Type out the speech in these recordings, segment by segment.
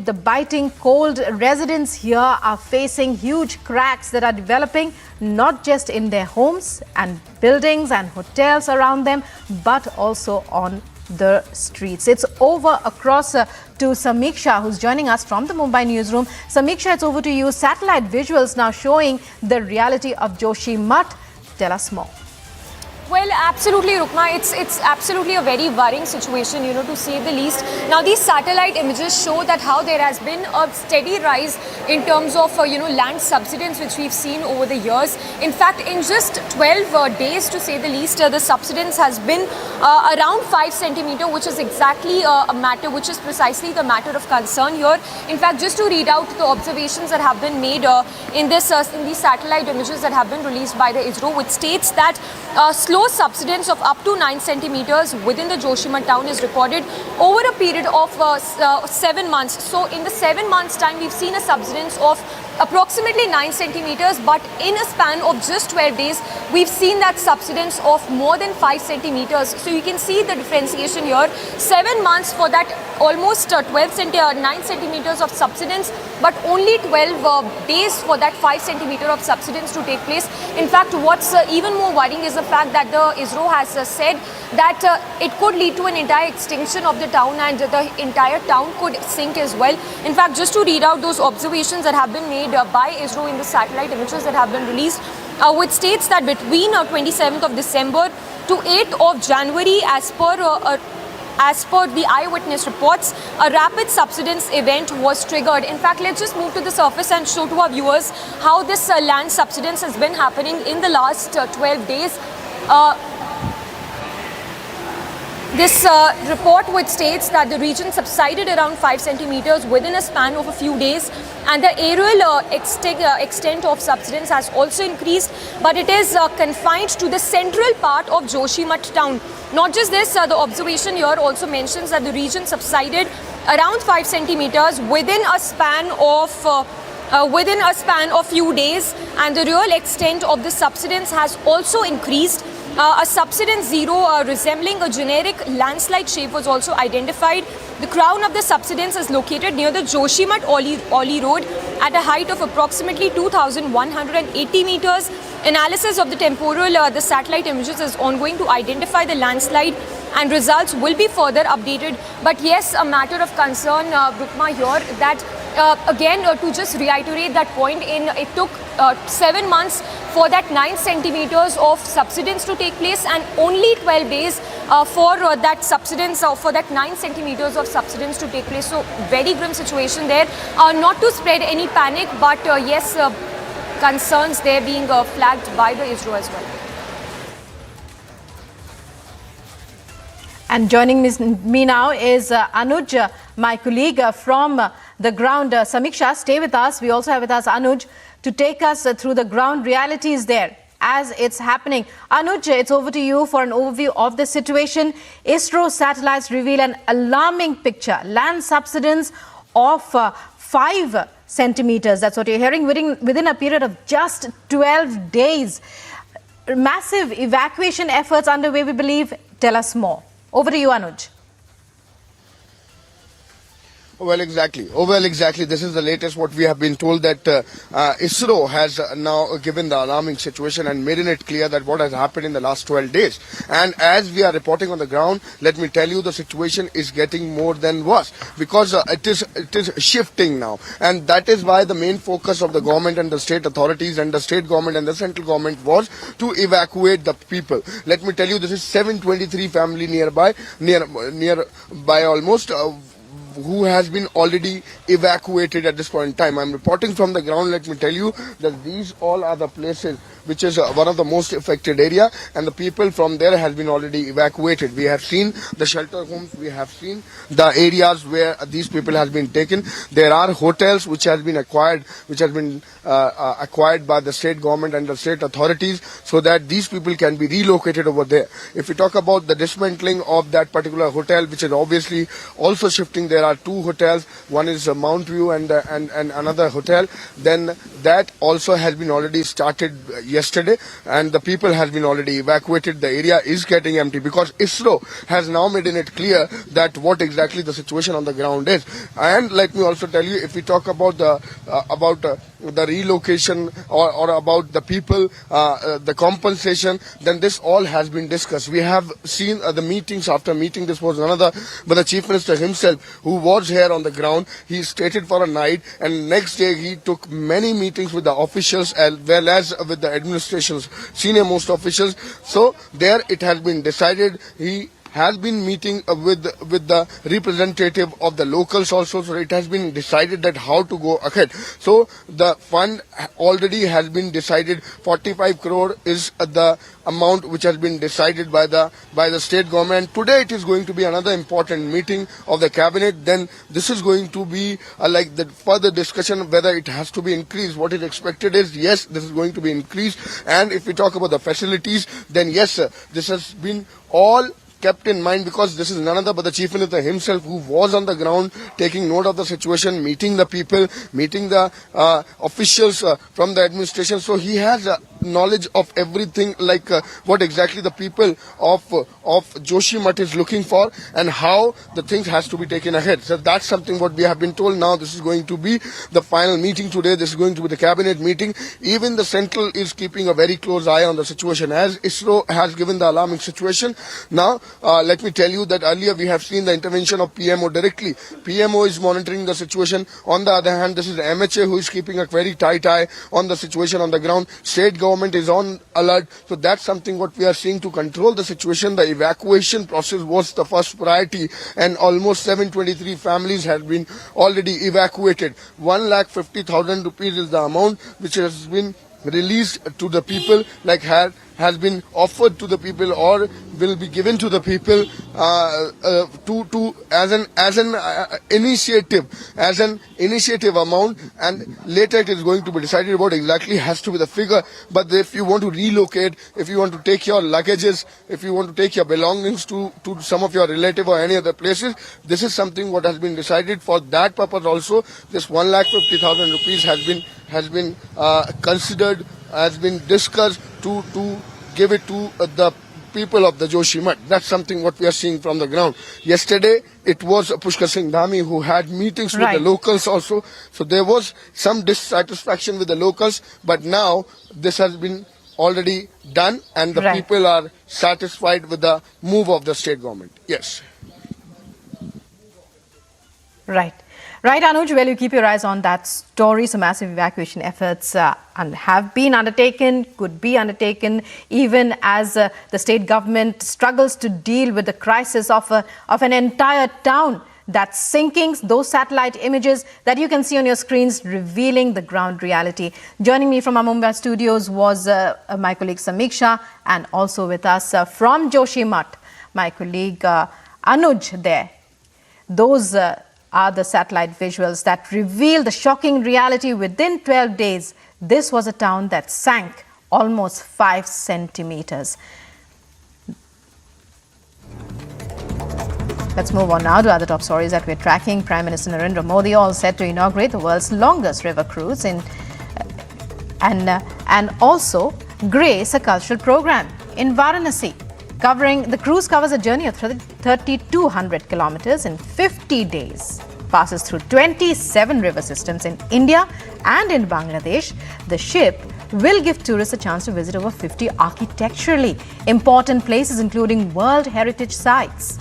The biting cold, residents here are facing huge cracks that are developing not just in their homes and buildings and hotels around them, but also on the streets. It's over across to Samiksha, who's joining us from the Mumbai newsroom. Samiksha, it's over to you. Satellite visuals now showing the reality of Joshimath. Tell us more. Well, absolutely, Rukma. It's absolutely a very worrying situation, to say the least. Now, these satellite images show that how there has been a steady rise in terms of, land subsidence, which we've seen over the years. In fact, in just 12 days, to say the least, the subsidence has been around 5 centimeter, which is exactly a matter, which is precisely the matter of concern here. In fact, just to read out the observations that have been made in these satellite images that have been released by the ISRO, which states that slow subsidence of up to 9 centimeters within the Joshimath town is recorded over a period of 7 months. So in the 7 months time, we've seen a subsidence of approximately 9 centimeters, but in a span of just 12 days, we've seen that subsidence of more than 5 centimeters. So you can see the differentiation here. 7 months for that almost 9 centimeters of subsidence, but only 12 days for that 5 centimeter of subsidence to take place. In fact, what's even more worrying is the fact that the ISRO has said that it could lead to an entire extinction of the town, and the entire town could sink as well. In fact, just to read out those observations that have been made by ISRO in the satellite images that have been released, which states that between 27th of December to 8th of January, as per the eyewitness reports, a rapid subsidence event was triggered. In fact, let's just move to the surface and show to our viewers how this land subsidence has been happening in the last 12 days. This report which states that the region subsided around 5 centimeters within a span of a few days, and the aerial extent of subsidence has also increased, but it is confined to the central part of Joshimath town. Not just this, the observation here also mentions that the region subsided around 5 centimeters within a span of few days, and the real extent of the subsidence has also increased. A subsidence zero resembling a generic landslide shape was also identified. The crown of the subsidence is located near the Joshimath Oli Road at a height of approximately 2,180 meters. Analysis of the the satellite images is ongoing to identify the landslide, and results will be further updated. But yes, a matter of concern, Brukma, here that again, to just reiterate that point, it took 7 months for that 9 centimeters of subsidence to take place, and only 12 days for that subsidence, for that 9 centimeters of subsidence to take place. So very grim situation there. Not to spread any panic, but yes, concerns there being flagged by the ISRO as well. And joining me now is Anuj, my colleague from the ground. Samiksha, stay with us. We also have with us Anuj to take us through the ground realities there as it's happening. Anuj, it's over to you for an overview of the situation. ISRO satellites reveal an alarming picture. Land subsidence of 5 centimeters. That's what you're hearing within a period of just 12 days. Massive evacuation efforts underway, we believe. Tell us more. Over to you, Anuj. Well, exactly. This is the latest what we have been told, that ISRO has now given the alarming situation and made it clear that what has happened in the last 12 days. And as we are reporting on the ground, let me tell you, the situation is getting more than worse, because it is shifting now. And that is why the main focus of the government and the state authorities and the state government and the central government was to evacuate the people. Let me tell you, this is 723 family nearby almost, who has been already evacuated at this point in time. I'm reporting from the ground. Let me tell you that these all are the places which is one of the most affected area, and the people from there has been already evacuated. We have seen the shelter homes, we have seen the areas where these people has been taken. There are hotels which has been acquired by the state government and the state authorities, so that these people can be relocated over there. If we talk about the dismantling of that particular hotel, which is obviously also shifting their there are 2 hotels. One is Mount View and another hotel. Then that also has been already started yesterday, and the people has been already evacuated. The area is getting empty because ISRO has now made it clear that what exactly the situation on the ground is. And let me also tell you, if we talk about the relocation or about the people, the compensation, then this all has been discussed. We have seen the meetings after meeting. This was another, but the Chief Minister himself, who was here on the ground, he stayed for a night, and next day he took many meetings with the officials as well as with the administration's senior most officials. So there it has been decided. He has been meeting with the representative of the locals also, so it has been decided that how to go ahead. So the fund already has been decided. 45 crore is the amount which has been decided by the state government. Today it is going to be another important meeting of the cabinet. Then this is going to be like the further discussion whether it has to be increased. What is expected is, yes, this is going to be increased. And if we talk about the facilities, then yes, this has been all kept in mind, because this is none other but the Chief Minister himself who was on the ground taking note of the situation, meeting the people, meeting the officials from the administration. So he has knowledge of everything, like what exactly the people of Joshimath is looking for and how the things has to be taken ahead. So that's something what we have been told. Now this is going to be the final meeting today. This is going to be the cabinet meeting. Even the central is keeping a very close eye on the situation, as ISRO has given the alarming situation. Now let me tell you that earlier we have seen the intervention of PMO directly. PMO is monitoring the situation. On the other hand, this is the MHA who is keeping a very tight eye on the situation on the ground. State government is on alert. So that's something what we are seeing to control the situation. The evacuation process was the first priority, and almost 723 families have been already evacuated. 1,50,000 rupees is the amount which has been released to the people, like has been offered to the people or will be given to the people as an initiative amount, and later it is going to be decided what exactly has to be the figure. But if you want to relocate, if you want to take your luggages, if you want to take your belongings to some of your relative or any other places, this is something what has been decided. For that purpose also, this 1,50,000 rupees has been considered, has been discussed to give it to the people of the Joshimath. That's something what we are seeing from the ground. Yesterday, it was Pushkar Singh Dhami who had meetings with the locals also. So there was some dissatisfaction with the locals, but now this has been already done, and the people are satisfied with the move of the state government. Yes. Right. Right, Anuj, well, you keep your eyes on that story. So massive evacuation efforts have been undertaken, could be undertaken, even as the state government struggles to deal with the crisis of an entire town that's sinking. Those satellite images that you can see on your screens revealing the ground reality. Joining me from our Mumbai studios was my colleague Samiksha, and also with us from Joshimath, my colleague Anuj there. Those are the satellite visuals that reveal the shocking reality. Within 12 days, this was a town that sank almost 5 centimeters. Let's move on now to other top stories that we're tracking. Prime Minister Narendra Modi all set to inaugurate the world's longest river cruise and also grace a cultural program in Varanasi. The cruise covers a journey of 3,200 kilometers in 50 days, passes through 27 river systems in India and in Bangladesh. The ship will give tourists a chance to visit over 50 architecturally important places, including World Heritage Sites.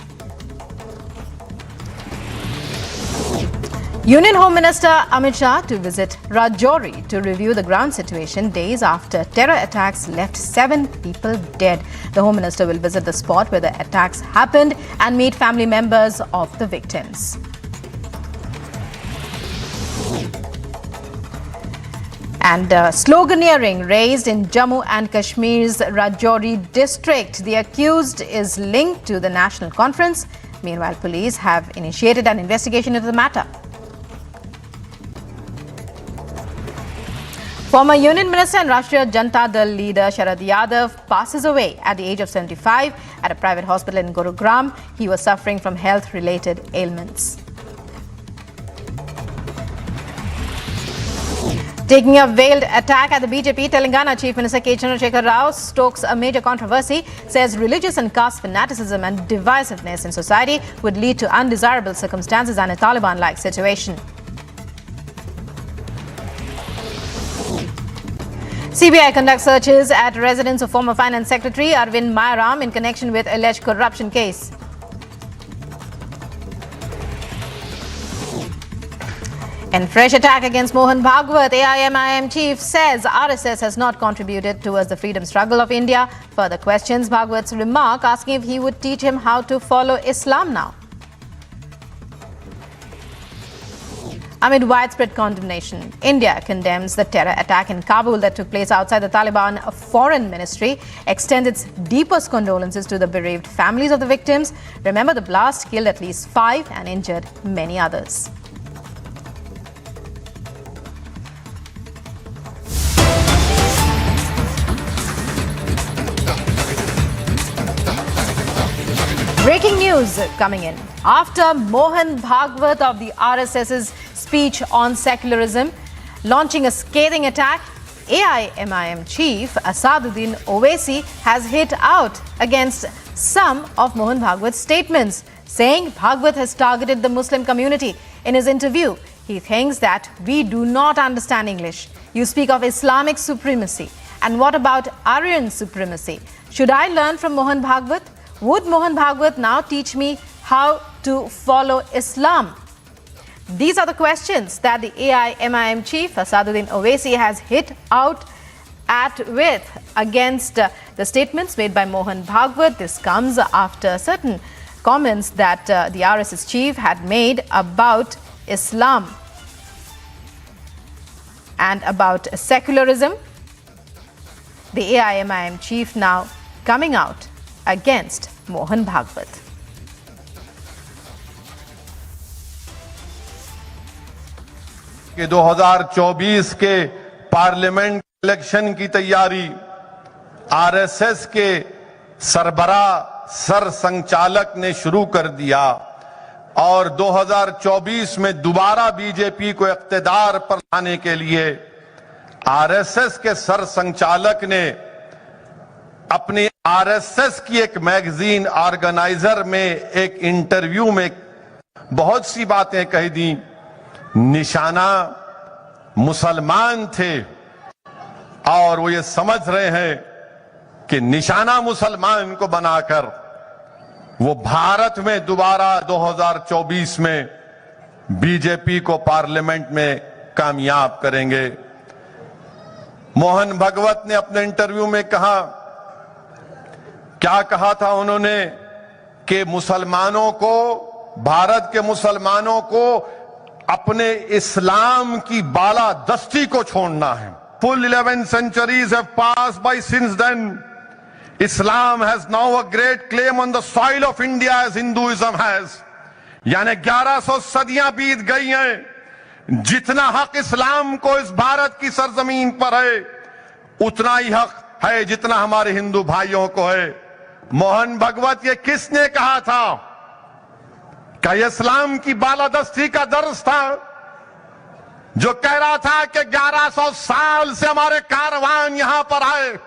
Union Home Minister Amit Shah to visit Rajouri to review the ground situation days after terror attacks left 7 people dead. The Home Minister will visit the spot where the attacks happened and meet family members of the victims. And sloganeering raised in Jammu and Kashmir's Rajouri district. The accused is linked to the national conference. Meanwhile, police have initiated an investigation into the matter. Former Union Minister and Rashtriya Janata Dal leader Sharad Yadav passes away at the age of 75 at a private hospital in Gurugram. He was suffering from health-related ailments. Taking a veiled attack at the BJP, Telangana Chief Minister K. Chandrasekhar Rao stokes a major controversy, says religious and caste fanaticism and divisiveness in society would lead to undesirable circumstances and a Taliban-like situation. CBI conducts searches at residence of former Finance Secretary Arvind Mayaram in connection with alleged corruption case. In fresh attack against Mohan Bhagwat, AIMIM chief says RSS has not contributed towards the freedom struggle of India. Further questions Bhagwat's remark, asking if he would teach him how to follow Islam now. Amid widespread condemnation, India condemns the terror attack in Kabul that took place outside the Taliban Foreign Ministry, extends its deepest condolences to the bereaved families of the victims. Remember, the blast killed at least 5 and injured many others. Breaking news coming in. After Mohan Bhagwat of the RSS's speech on secularism launching a scathing attack, AIMIM chief Asaduddin Owaisi has hit out against some of Mohan Bhagwat's statements, saying Bhagwat has targeted the Muslim community. In his interview, he thinks that we do not understand English. You speak of Islamic supremacy. And what about Aryan supremacy? Should I learn from Mohan Bhagwat? Would Mohan Bhagwat now teach me how to follow Islam? These are the questions that the AIMIM chief Asaduddin Owaisi has hit out with against the statements made by Mohan Bhagwat. This comes after certain comments that the RSS chief had made about Islam and about secularism. The AIMIM chief now coming out against Mohan Bhagwat. कि 2024 के parliament election की तैयारी RSS के सरबरा sir संचालक ने शुरू कर दिया और 2024 में दोबारा बीजेपी को इख्तिदार पर लाने के लिए आरएसएस के सर संचालक ने अपनी आरएसएस की एक मैगजीन ऑर्गेनाइजर में एक इंटरव्यू में बहुत सी बातें कह दी। निशाना मुसलमान थे और वो ये समझ रहे हैं कि निशाना मुसलमान को बनाकर वो भारत में दोबारा 2024 में बीजेपी को पार्लियामेंट में कामयाब करेंगे। मोहन भगवत ने अपने इंटरव्यू में कहा, क्या कहा था उन्होंने कि मुसलमानों को, भारत के मुसलमानों को अपने इस्लाम की बालादस्ती को छोड़ना है। Full 11 centuries have passed by since then. Islam has now a great claim on the soil of India as Hinduism has. यानी 1100 सदियां बीत गई हैं। जितना हक इस्लाम को इस भारत की सरजमीन पर है, उतना ही हक है जितना हमारे हिंदू भाइयों को है। मोहन भगवत ये किसने कहा था? क्या इस्लाम की बालादस्ती का दर्ज था जो कह रहा था कि 1100 साल से हमारे कारवान यहां पर आए,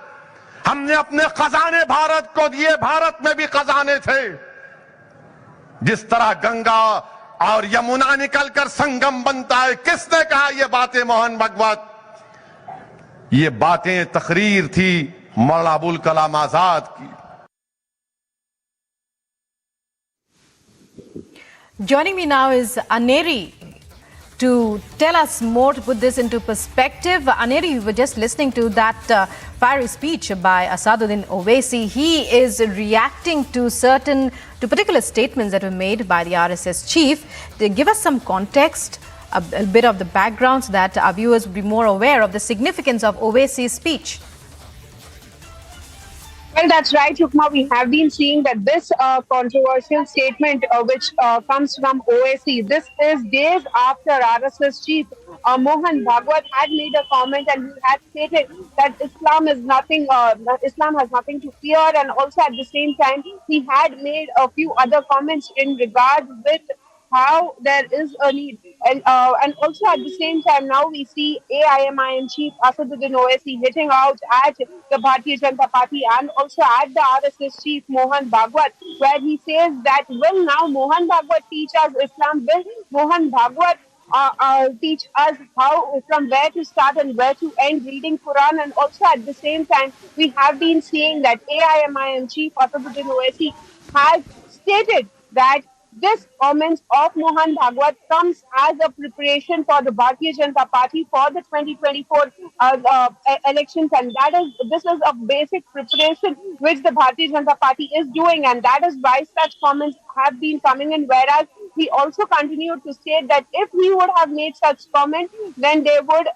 हमने अपने खजाने भारत को दिए, भारत में भी खजाने थे। जिस तरह गंगा और यमुना निकलकर संगम बनता है, किसने कहा ये बातें? मोहन भगवत। ये बातें तकरीर थी मौलाना अबुल कलाम आजाद की। Joining me now is Aneri to tell us more, to put this into perspective. Aneri, we were just listening to that fiery speech by Asaduddin Owaisi. He is reacting to particular statements that were made by the RSS chief. They give us some context, a bit of the background, so that our viewers will be more aware of the significance of Owaisi's speech. Well, that's right, Yukma. We have been seeing that this controversial statement which comes from OAC, this is days after RSS chief Mohan Bhagwat had made a comment and he had stated that Islam has nothing to fear, and also at the same time he had made a few other comments in regard with how there is a need. And also at the same time, now we see AIMIM chief Asaduddin Owaisi hitting out at the Bharatiya Janata Party and also at the RSS chief Mohan Bhagwat, where he says that will now Mohan Bhagwat teach us Islam? Will Mohan Bhagwat teach us how from where to start and where to end reading Quran? And also at the same time, we have been seeing that AIMIM chief Asaduddin Owaisi has stated that this comment of Mohan Bhagwat comes as a preparation for the Bharatiya Janata Party for the 2024 elections, and this is a basic preparation which the Bharatiya Janata Party is doing, and that is why such comments have been coming in. Whereas he also continued to state that if he would have made such comment, then they would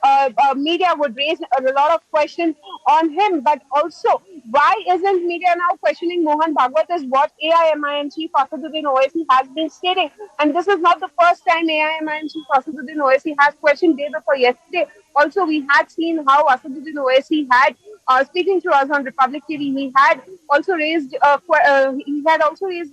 media would raise a lot of questions on him. But also, why isn't media now questioning Mohan Bhagwat is what AIMIM chief Asaduddin Owaisi has been stating. And this is not the first time AIMIM chief Asaduddin Owaisi has questioned. Day before yesterday, also we had seen how Asaduddin Owaisi had speaking to us on Republic TV, he had also raised a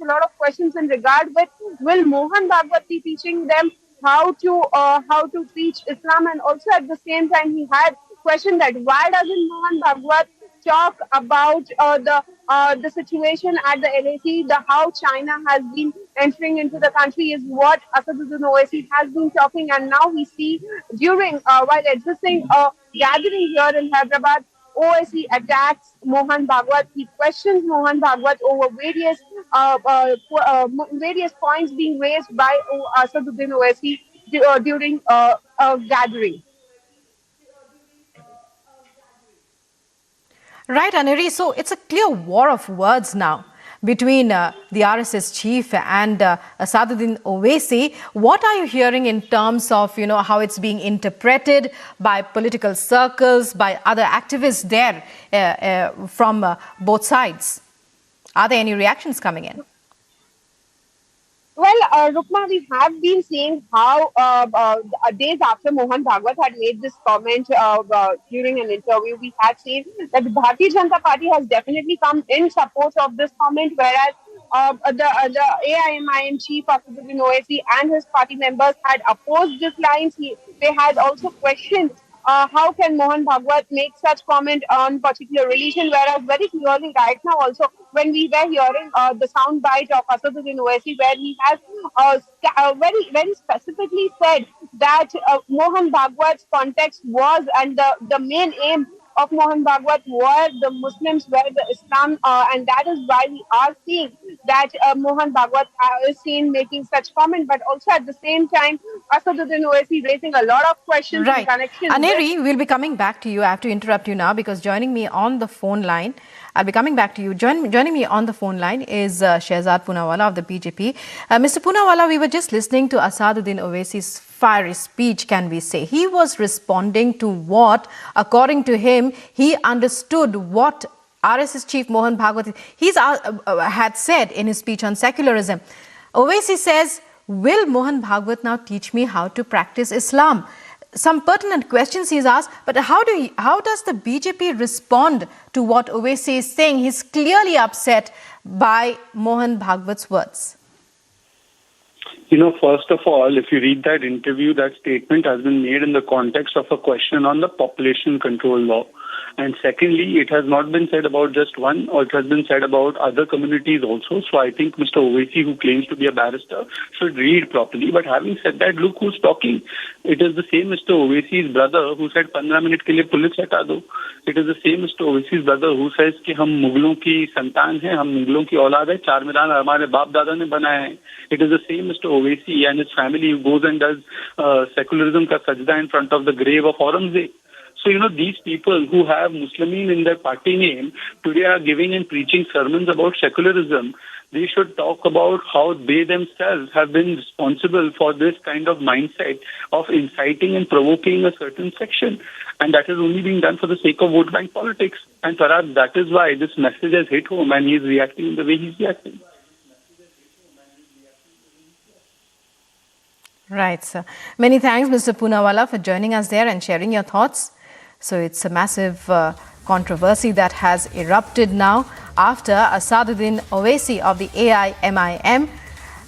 lot of questions in regard with will Mohan Bhagwat be teaching them how to teach Islam, and also at the same time he had questioned that why doesn't Mohan Bhagwat talk about the situation at the LAC, how China has been entering into the country is what Asaduddin Owaisi has been talking. And now we see during while addressing a gathering here in Hyderabad, OIC attacks Mohan Bhagwat. He questions Mohan Bhagwat over various points being raised by Asaduddin Owaisi during a gathering. Right, Aneri. So it's a clear war of words now between the RSS chief and Asaduddin Owaisi. What are you hearing in terms of, how it's being interpreted by political circles, by other activists there from both sides? Are there any reactions coming in? Well, Rukma, we have been seeing how days after Mohan Bhagwat had made this comment during an interview, we had seen that the Bharatiya Janata Party has definitely come in support of this comment, whereas the AIMIM chief Asaduddin Owaisi and his party members had opposed these lines. They had also questioned how can Mohan Bhagwat make such comment on particular religion, whereas very clearly right now also when we were hearing the sound bite of Asaduddin Owaisi where he has very, very specifically said that Mohan Bhagwat's context was, and the main aim of Mohan Bhagwat were the Muslims, were the Islam, and that is why we are seeing that Mohan Bhagwat is seen making such comment, but also at the same time, Asaduddin Owaisi raising a lot of questions in connection. Aneri, we'll be coming back to you. I have to interrupt you now because joining me on the phone line, I'll be coming back to you. Joining me on the phone line is Shehzad Poonawalla of the BJP. Mr. Poonawalla, we were just listening to Asaduddin Owaisi's fiery speech, can we say. He was responding to what, according to him, he understood what RSS chief Mohan Bhagwat had said in his speech on secularism. Owaisi says, will Mohan Bhagwat now teach me how to practice Islam? Some pertinent questions he's asked, but how does the BJP respond to what Owaisi is saying? He's clearly upset by Mohan Bhagwat's words. First of all, if you read that interview, that statement has been made in the context of a question on the population control law. And secondly, it has not been said about just one, or it has been said about other communities also. So I think Mr. Owaisi, who claims to be a barrister, should read properly. But having said that, look who's talking. It is the same Mr. Owaisi's brother who said 15 minute ke liye police hata do. It is the same Mr. Owaisi's brother who says कि हम मुगलों की संतान हैं, हम मुगलों की औलाद है, चार मीनार हमारे बाप दादा ने बनाए हैं. It is the same Mr. Owaisi and his family who goes and does secularism ka sajda in front of the grave of Aurangzeb. So, these people who have Muslimin in their party name today are giving and preaching sermons about secularism. They should talk about how they themselves have been responsible for this kind of mindset of inciting and provoking a certain section. And that is only being done for the sake of vote bank politics. And perhaps that is why this message has hit home and he is reacting in the way he is reacting. Right, sir. Many thanks, Mr. Poonawalla, for joining us there and sharing your thoughts. So it's a massive controversy that has erupted now after Asaduddin Owaisi of the AIMIM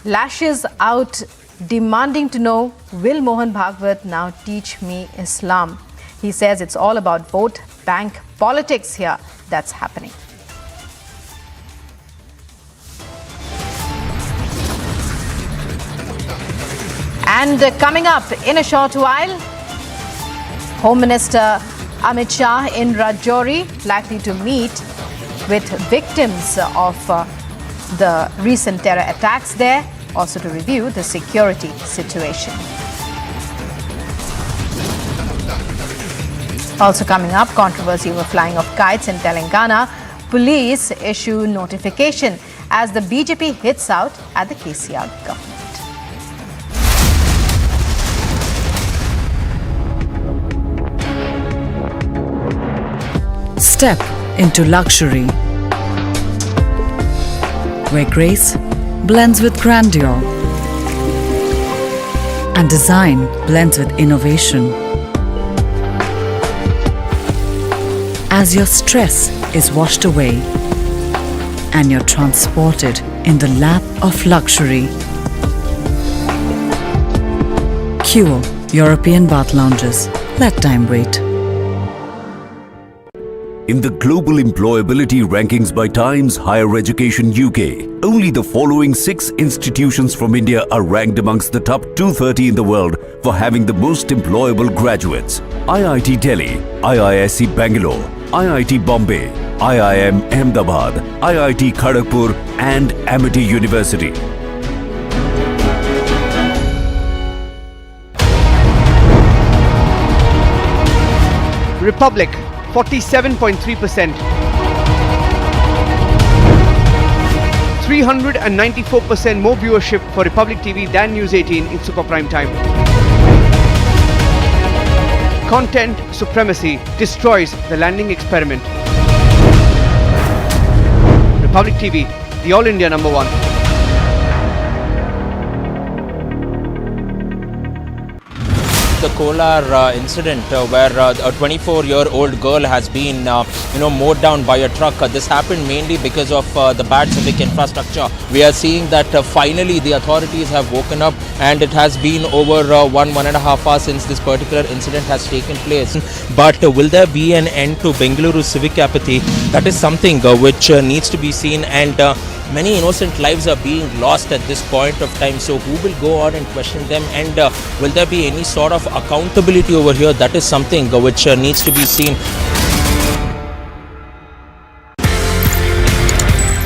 lashes out demanding to know, will Mohan Bhagwat now teach me Islam? He says it's all about vote bank politics here that's happening. And coming up in a short while, Home Minister Amit Shah in Rajouri likely to meet with victims of the recent terror attacks there, also to review the security situation. Also coming up, controversy over flying of kites in Telangana. Police issue notification as the BJP hits out at the KCR government. Step into luxury, where grace blends with grandeur and design blends with innovation. As your stress is washed away and you're transported in the lap of luxury. Cure European bath lounges. Let time wait. In the global employability rankings by Times Higher Education UK, only the following 6 institutions from India are ranked amongst the top 230 in the world for having the most employable graduates. IIT Delhi, IISc Bengaluru, IIT Bombay, IIM Ahmedabad, IIT Kharagpur and Amity University. Republic 47.3%, 394% more viewership for Republic TV than News 18 in super prime time. Content supremacy destroys the landing experiment. Republic TV, the All India #1. The Kolar incident where a 24-year-old girl has been mowed down by a truck. This happened mainly because of the bad civic infrastructure. We are seeing that finally the authorities have woken up, and it has been over 1.5 hours since this particular incident has taken place. But will there be an end to Bengaluru civic apathy? That is something which needs to be seen, and many innocent lives are being lost at this point of time. So who will go on and question them, and will there be any sort of accountability over here? That is something which needs to be seen.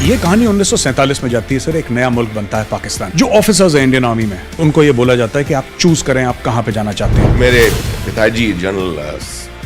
ये कहानी 1947 में जाती है sir. एक नया मुल्क बनता है पाकिस्तान। जो ऑफिसर्स हैं इंडियन आर्मी में, उनको ये बोला जाता है कि आप चूज करें आप कहां पे जाना चाहते हैं। मेरे पिताजी जनरल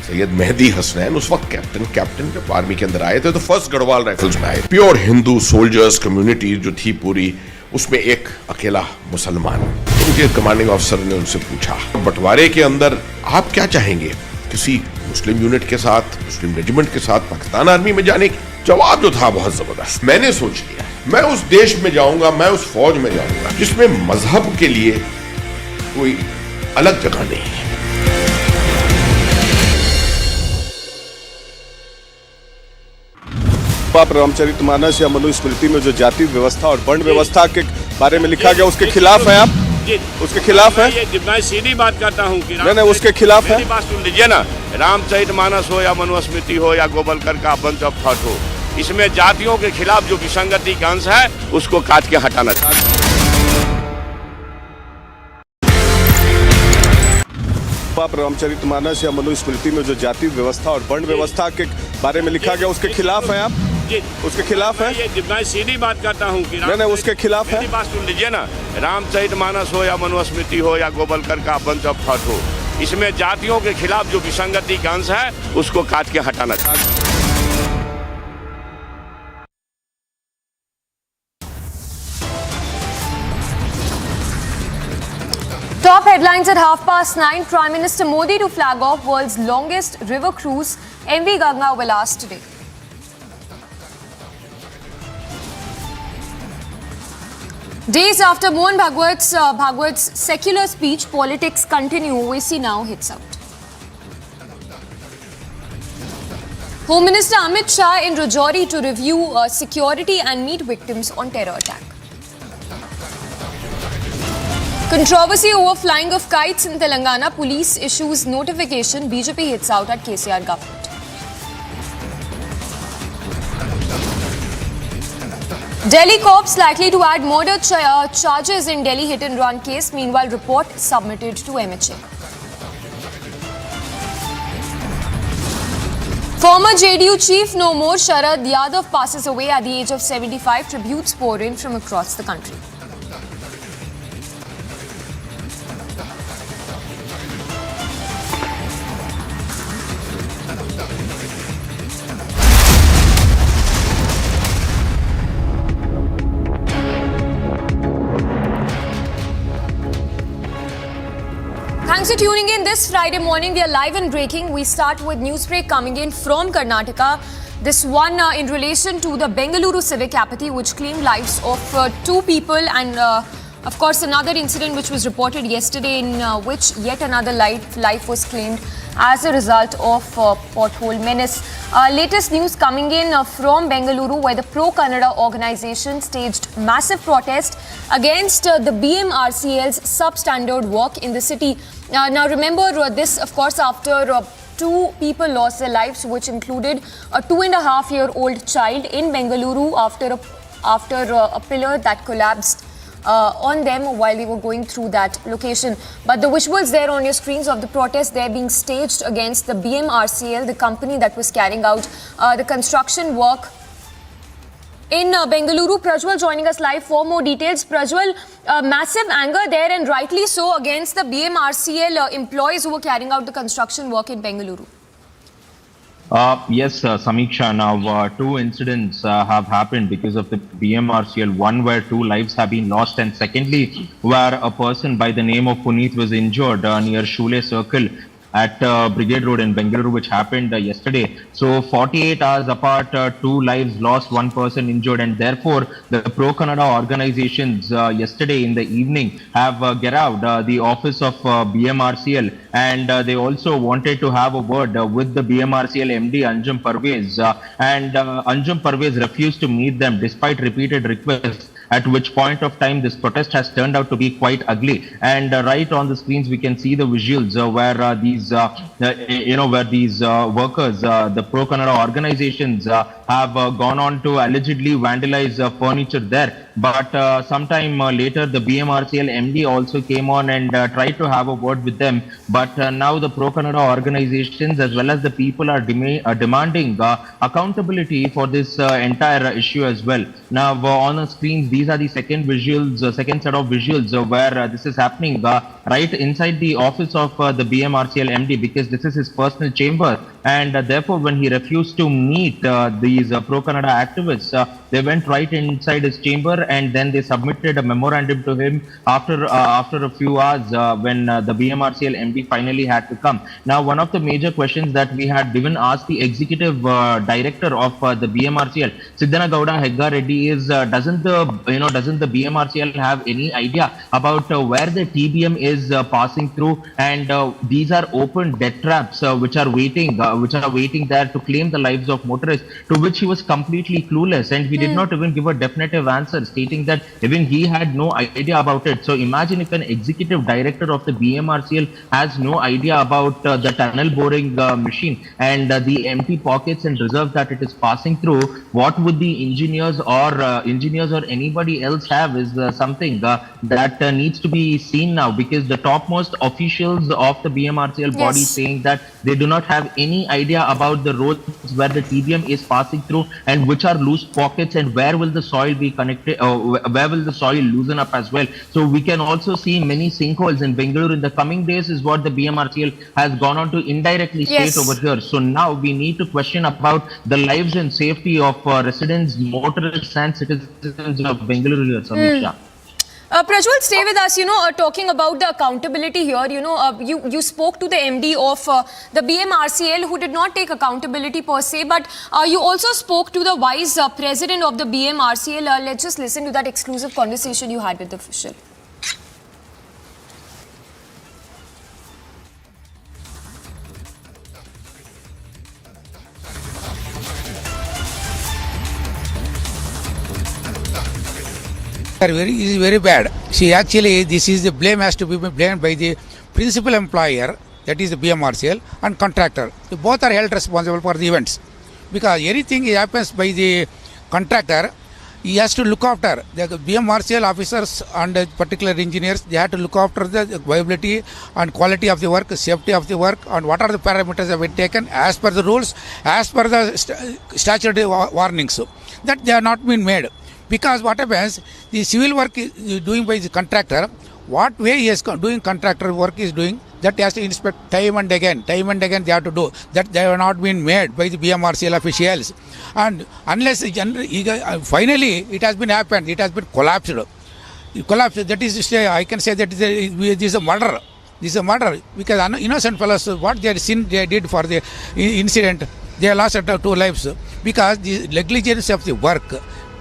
सैयद मेहदी हसनैन उस वक्त कैप्टन जब आर्मी के अंदर आए थे तो फर्स्ट गढ़वाल राइफल्स में आए। प्योर हिंदू सोल्जर्स कम्युनिटी जो थी पूरी, उसमें एक अकेला मुसलमान। उनके कमांडिंग ऑफिसर ने उनसे पूछा, बंटवारे के अंदर आप क्या चाहेंगे, किसी मुस्लिम यूनिट के साथ, मुस्लिम रेजिमेंट के साथ पाकिस्तान आर्मी में जाने की? जवाब जो था बहुत जबरदस्त। मैंने सोच लिया मैं उस देश में जाऊंगा, मैं उस फौज में जाऊंगा जिसमें मजहब के लिए कोई अलग जगह नहीं है। रामचरितमानस या मनुस्मृति में जो जाति व्यवस्था और वर्ण व्यवस्था के बारे में लिखा गया, उसके खिलाफ है आप? उसके खिलाफ है? मैं सीधी बात करता हूँ कि नहीं, उसके खिलाफ है। मेरी बात सुन लीजिए ना। रामचरितमानस हो या मनुस्मृति हो या गोवलकर का बंच ऑफ थॉट हो, इसमें जातियों के खिलाफ जो विसंगति का अंश है उसको काट के हटाना चाहिए। आप रामचरितमानस या मनुस्मृति में जो जाति व्यवस्था और वर्ण व्यवस्था के बारे में लिखा गया, उसके खिलाफ है आप? उसके खिलाफ है? मैं सीधी बात करता हूँ कि नहीं, उसके खिलाफ है। मेरी बात सुन लीजिए ना। रामचरितमानस हो या मनुस्मृति हो या गोवलकर का बंच ऑफ थॉट हो, इसमें जातियों के खिलाफ जो विसंगति का अंश है उसको काट के हटाना चाहिए। Top headlines at 9:30. Prime Minister Modi to flag off world's longest river cruise, MV Ganga Vilas today. Days after Mohan Bhagwat's secular speech, politics continue. OAC now hits out. Home Minister Amit Shah in Rajouri to review security and meet victims on terror attack. Controversy over flying of kites in Telangana. Police issues notification. BJP hits out at KCR government. Delhi cops likely to add murder charges in Delhi hit and run case. Meanwhile, report submitted to MHA. Former JDU chief no more Sharad Yadav passes away at the age of 75. Tributes pour in from across the country. Thanks for tuning in this Friday morning. We are live and breaking. We start with news break coming in from Karnataka. This one in relation to the Bengaluru civic apathy, which claimed lives of 2 people, and of course another incident which was reported yesterday in which yet another life was claimed as a result of pothole menace. Latest news coming in from Bengaluru, where the pro-Kannada organization staged massive protest against the BMRCL's substandard work in the city. Now remember this, of course, after 2 people lost their lives, which included a 2.5-year-old child in Bengaluru after a pillar that collapsed on them while they were going through that location. But the visuals there on your screens of the protest, they're being staged against the BMRCL, the company that was carrying out the construction work in Bengaluru. Prajwal joining us live for more details. Prajwal, massive anger there, and rightly so, against the BMRCL employees who were carrying out the construction work in Bengaluru. Yes, Samiksha. Now, 2 incidents have happened because of the BMRCL. One where 2 lives have been lost, and secondly, where a person by the name of Puneet was injured near Shule Circle at Brigade Road in Bengaluru, which happened yesterday. So 48 hours apart, 2 lives lost, 1 person injured, and therefore the pro-Kannada organizations yesterday in the evening have garraved the office of BMRCL, and they also wanted to have a word with the BMRCL MD Anjum Parvez, and Anjum Parvez refused to meet them despite repeated requests, at which point of time this protest has turned out to be quite ugly. And right on the screens we can see the visuals where these workers, the pro-Kannada organizations have gone on to allegedly vandalize furniture there. But sometime later the BMRCL MD also came on and tried to have a word with them. But now the pro-Kannada organizations as well as the people are demanding accountability for this entire issue as well. Now on the screens, these are the second set of visuals where this is happening right inside the office of the BMRCL MD, because this is his personal chamber, and therefore when he refused to meet these pro-Kannada activists, they went right inside his chamber and then they submitted a memorandum to him after a few hours when the BMRCL MD finally had to come. Now, one of the major questions that we had even asked the executive director of the BMRCL, Siddanagowda Hegga Reddy, is doesn't the BMRCL have any idea about where the TBM is passing through, and these are open death traps which are waiting there to claim the lives of motorists, to which he was completely clueless, and he did not even give a definitive answer, stating that even he had no idea about it. So imagine if an executive director of the BMRCL has no idea about the tunnel boring machine and the empty pockets and reserves that it is passing through. What would the engineers or anybody else have is something that needs to be seen now, because the topmost officials of the BMRCL body saying that they do not have any idea about the roads where the TBM is passing through and which are loose pockets and where will the soil be connected, where will the soil loosen up as well. So we can also see many sinkholes in Bengaluru in the coming days, is what the BMRCL has gone on to indirectly state over here. So now we need to question about the lives and safety of residents, motorists and citizens of Bengaluru here, Samiksha. Prajwal, stay with us. Talking about the accountability here, you spoke to the MD of the BMRCL, who did not take accountability per se, but you also spoke to the vice president of the BMRCL. Let's just listen to that exclusive conversation you had with the official. is very bad. See, actually, this is the blame has to be blamed by the principal employer, that is the BMRCL, and contractor. So both are held responsible for the events, because anything happens by the contractor, he has to look after the BMRCL officers and particular engineers. They have to look after the viability and quality of the work, safety of the work, and what are the parameters that have been taken as per the rules, as per the statutory warnings. That they are not been made. Because what happens, the civil work is doing by the contractor, what way he is doing contractor work is doing, that he has to inspect time and again they have to do. That they have not been made by the BMRCL officials. And unless finally it has been happened, it has been collapsed. That is to say, I can say that this is a murder. This is a murder, because innocent fellows, what they did for the incident, they lost 2 lives, because the negligence of the work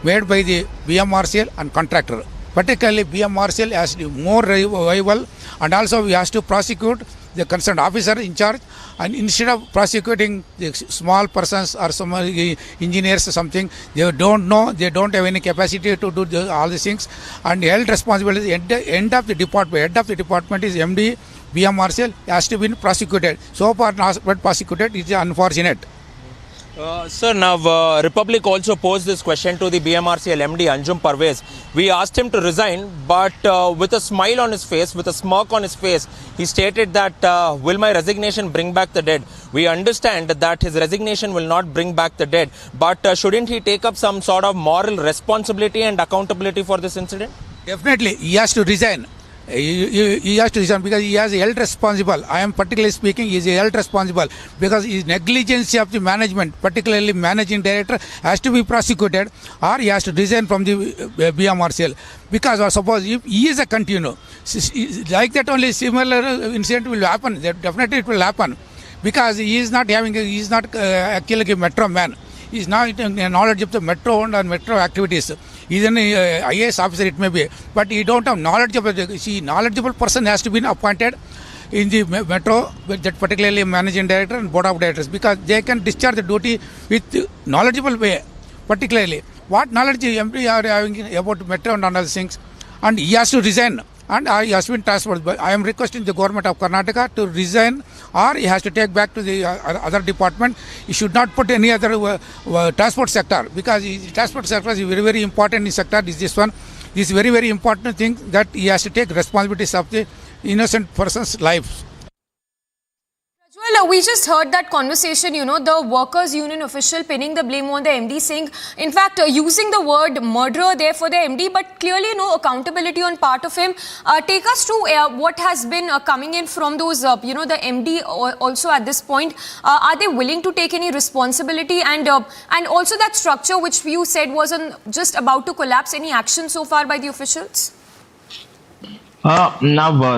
made by the BMRCL and contractor. Particularly BMRCL has to be more viable, and also we have to prosecute the concerned officer in charge, and instead of prosecuting the small persons or some engineers or something, they don't know, they don't have any capacity to do all these things, and held responsibility. End of the department is MD BMRCL has to be prosecuted. So far not prosecuted, it is unfortunate. Sir, now Republic also posed this question to the BMRCL MD Anjum Parvez. We asked him to resign, but with a smile on his face, with a smirk on his face, he stated that will my resignation bring back the dead? We understand that his resignation will not bring back the dead, but shouldn't he take up some sort of moral responsibility and accountability for this incident? Definitely, he has to resign. He has to resign because he has held responsible. I am particularly speaking, he is held responsible because his negligence of the management, particularly managing director, has to be prosecuted, or he has to resign from the BMRCL. Because suppose if he is a continuo, like that only similar incident will happen. Definitely it will happen, because he is not actually a metro man. He is not in knowledge of the metro and metro activities. He is an IAS officer, it may be, but he don't have knowledge of it. See, knowledgeable person has to be appointed in the metro, that particularly managing director and board of directors, because they can discharge the duty with knowledgeable way. Particularly, what knowledge the MP are having about metro and other things, and he has to resign. And he has been transferred. But I am requesting the government of Karnataka to resign, or he has to take back to the other department. He should not put any other transport sector, because the transport sector is very, very important in sector. This one. This is very, very important thing, that he has to take responsibilities of the innocent person's lives. Well, we just heard that conversation, the workers' union official pinning the blame on the MD, saying, in fact, using the word murderer there for the MD, but clearly no accountability on part of him. Take us to what has been coming in from those, the MD also at this point. Are they willing to take any responsibility? And also that structure which you said was just about to collapse, any action so far by the officials? Now,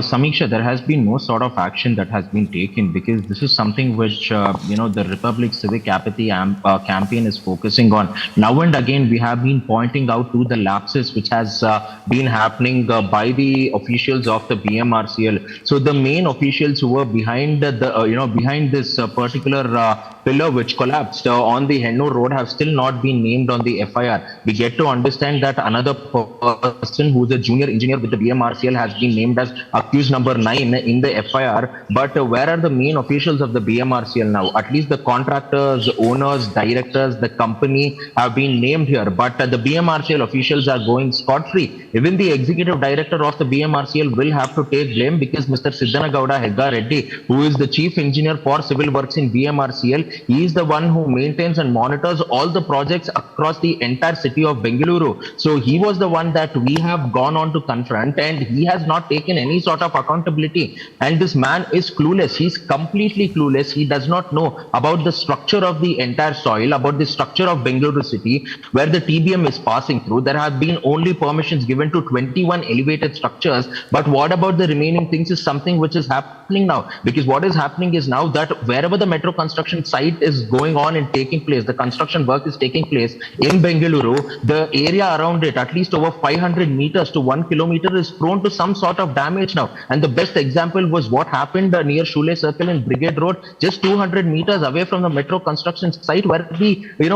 Samiksha, there has been no sort of action that has been taken, because this is something which, the Republic Civic Apathy campaign is focusing on. Now and again, we have been pointing out to the lapses which has been happening by the officials of the BMRCL. So the main officials who were behind behind this particular pillar which collapsed on the Hennur road have still not been named on the FIR. We get to understand that another person who is a junior engineer with the BMRCL has been named as accused number 9 in the FIR. But where are the main officials of the BMRCL now? At least the contractors, owners, directors, the company have been named here. But the BMRCL officials are going scot-free. Even the executive director of the BMRCL will have to take blame, because Mr. Siddanagowda Hegga Reddy, who is the chief engineer for civil works in BMRCL, he is the one who maintains and monitors all the projects across the entire city of Bengaluru. So he was the one that we have gone on to confront, and he has not taken any sort of accountability. And this man is clueless. He's completely clueless. He does not know about the structure of the entire soil, about the structure of Bengaluru city, where the TBM is passing through. There have been only permissions given to 21 elevated structures. But what about the remaining things is something which is happening now. Because what is happening is now that wherever the metro construction site site is going on and taking place. The construction work is taking place in Bengaluru. The area around it, at least over 500 meters to 1 kilometer, is prone to some sort of damage now. And the best example was what happened near Shule Circle in Brigade Road, just 200 meters away from the metro construction site, where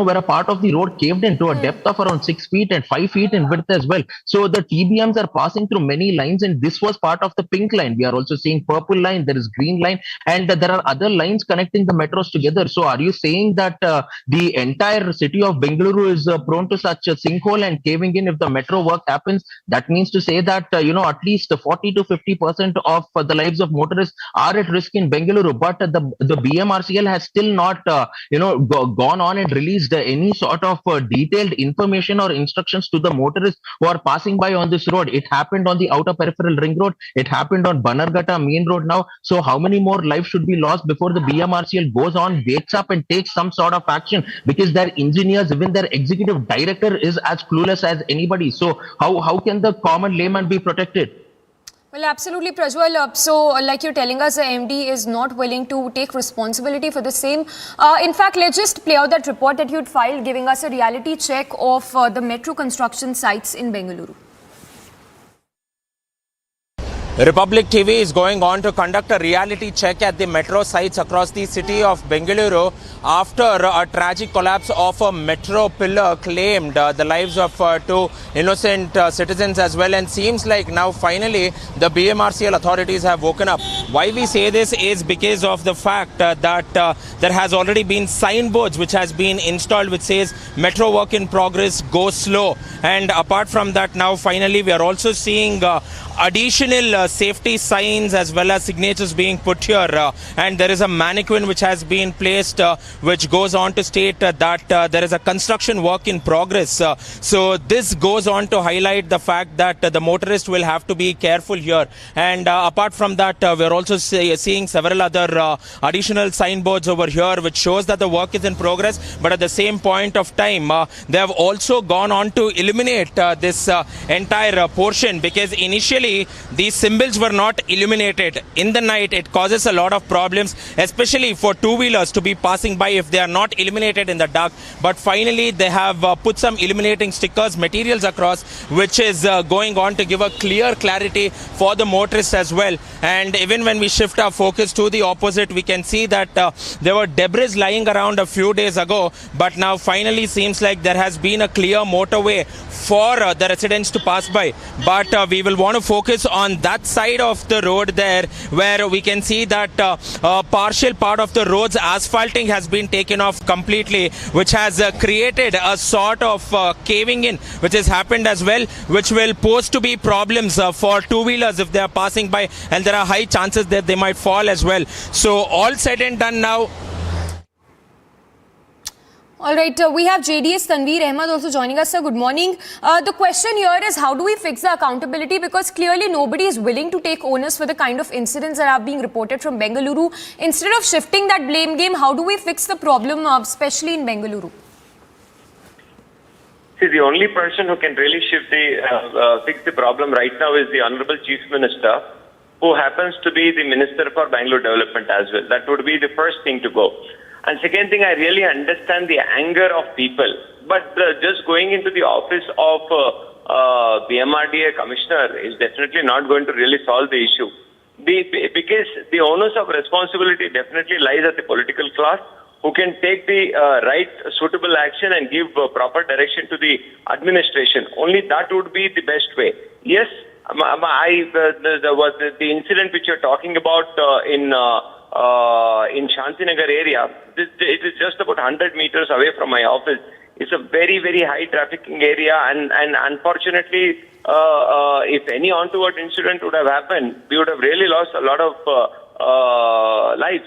where a part of the road caved in to a depth of around 6 feet and 5 feet in width as well. So the TBMs are passing through many lines, and this was part of the pink line. We are also seeing purple line, there is green line, and there are other lines connecting the metros together. So are you saying that the entire city of Bengaluru is prone to such a sinkhole and caving in if the metro work happens? That means to say that at least 40 to 50% of the lives of motorists are at risk in Bengaluru. But the BMRCL has still not gone on and released any sort of detailed information or instructions to the motorists who are passing by on this road. It happened on the outer peripheral ring road. It happened on Bannerghatta main road now. So how many more lives should be lost before the BMRCL goes on, wakes up and takes some sort of action? Because their engineers, even their executive director, is as clueless as anybody. So how can the common layman be protected? Well, absolutely, Prajwal. So, like you're telling us, the MD is not willing to take responsibility for the same. In fact, let's just play out that report that you'd filed, giving us a reality check of the metro construction sites in Bengaluru. Republic TV is going on to conduct a reality check at the metro sites across the city of Bengaluru after a tragic collapse of a metro pillar claimed the lives of two innocent citizens as well. And seems like now finally the BMRCL authorities have woken up. Why we say this is because of the fact that there has already been signboards which has been installed which says metro work in progress, go slow. And apart from that, now finally we are also seeing additional safety signs as well as signatures being put here, and there is a mannequin which has been placed which goes on to state that there is a construction work in progress. So this goes on to highlight the fact that the motorist will have to be careful here. And apart from that, we are also seeing several other additional signboards over here which shows that the work is in progress, but at the same point of time they have also gone on to illuminate this entire portion, because initially these symbols were not illuminated. In the night it causes a lot of problems, especially for two-wheelers to be passing by if they are not illuminated in the dark. But finally they have put some illuminating stickers, materials across, which is going on to give a clear clarity for the motorists as well. And even when we shift our focus to the opposite, we can see that there were debris lying around a few days ago, but now finally seems like there has been a clear motorway for the residents to pass by. But we will want to focus on that side of the road there, where we can see that a partial part of the road's asphalting has been taken off completely, which has created a sort of caving in which has happened as well, which will pose to be problems for two-wheelers if they are passing by, and there are high chances that they might fall as well. So all said and done now. All right, we have JDS Tanveer Ahmed also joining us, sir. Good morning. The question here is, how do we fix the accountability? Because clearly nobody is willing to take onus for the kind of incidents that are being reported from Bengaluru. Instead of shifting that blame game, how do we fix the problem, especially in Bengaluru? See, the only person who can really fix the problem right now is the Honorable Chief Minister, who happens to be the Minister for Bangalore Development as well. That would be the first thing to go. And second thing, I really understand the anger of people, but just going into the office of BMRDA Commissioner is definitely not going to really solve the issue. Because the onus of responsibility definitely lies at the political class, who can take the right suitable action and give proper direction to the administration. Only that would be the best way. Yes, the incident which you're talking about in Shantinagar area, it is just about 100 meters away from my office. It's a very, very high trafficking area, and unfortunately, if any untoward incident would have happened, we would have really lost a lot of lives.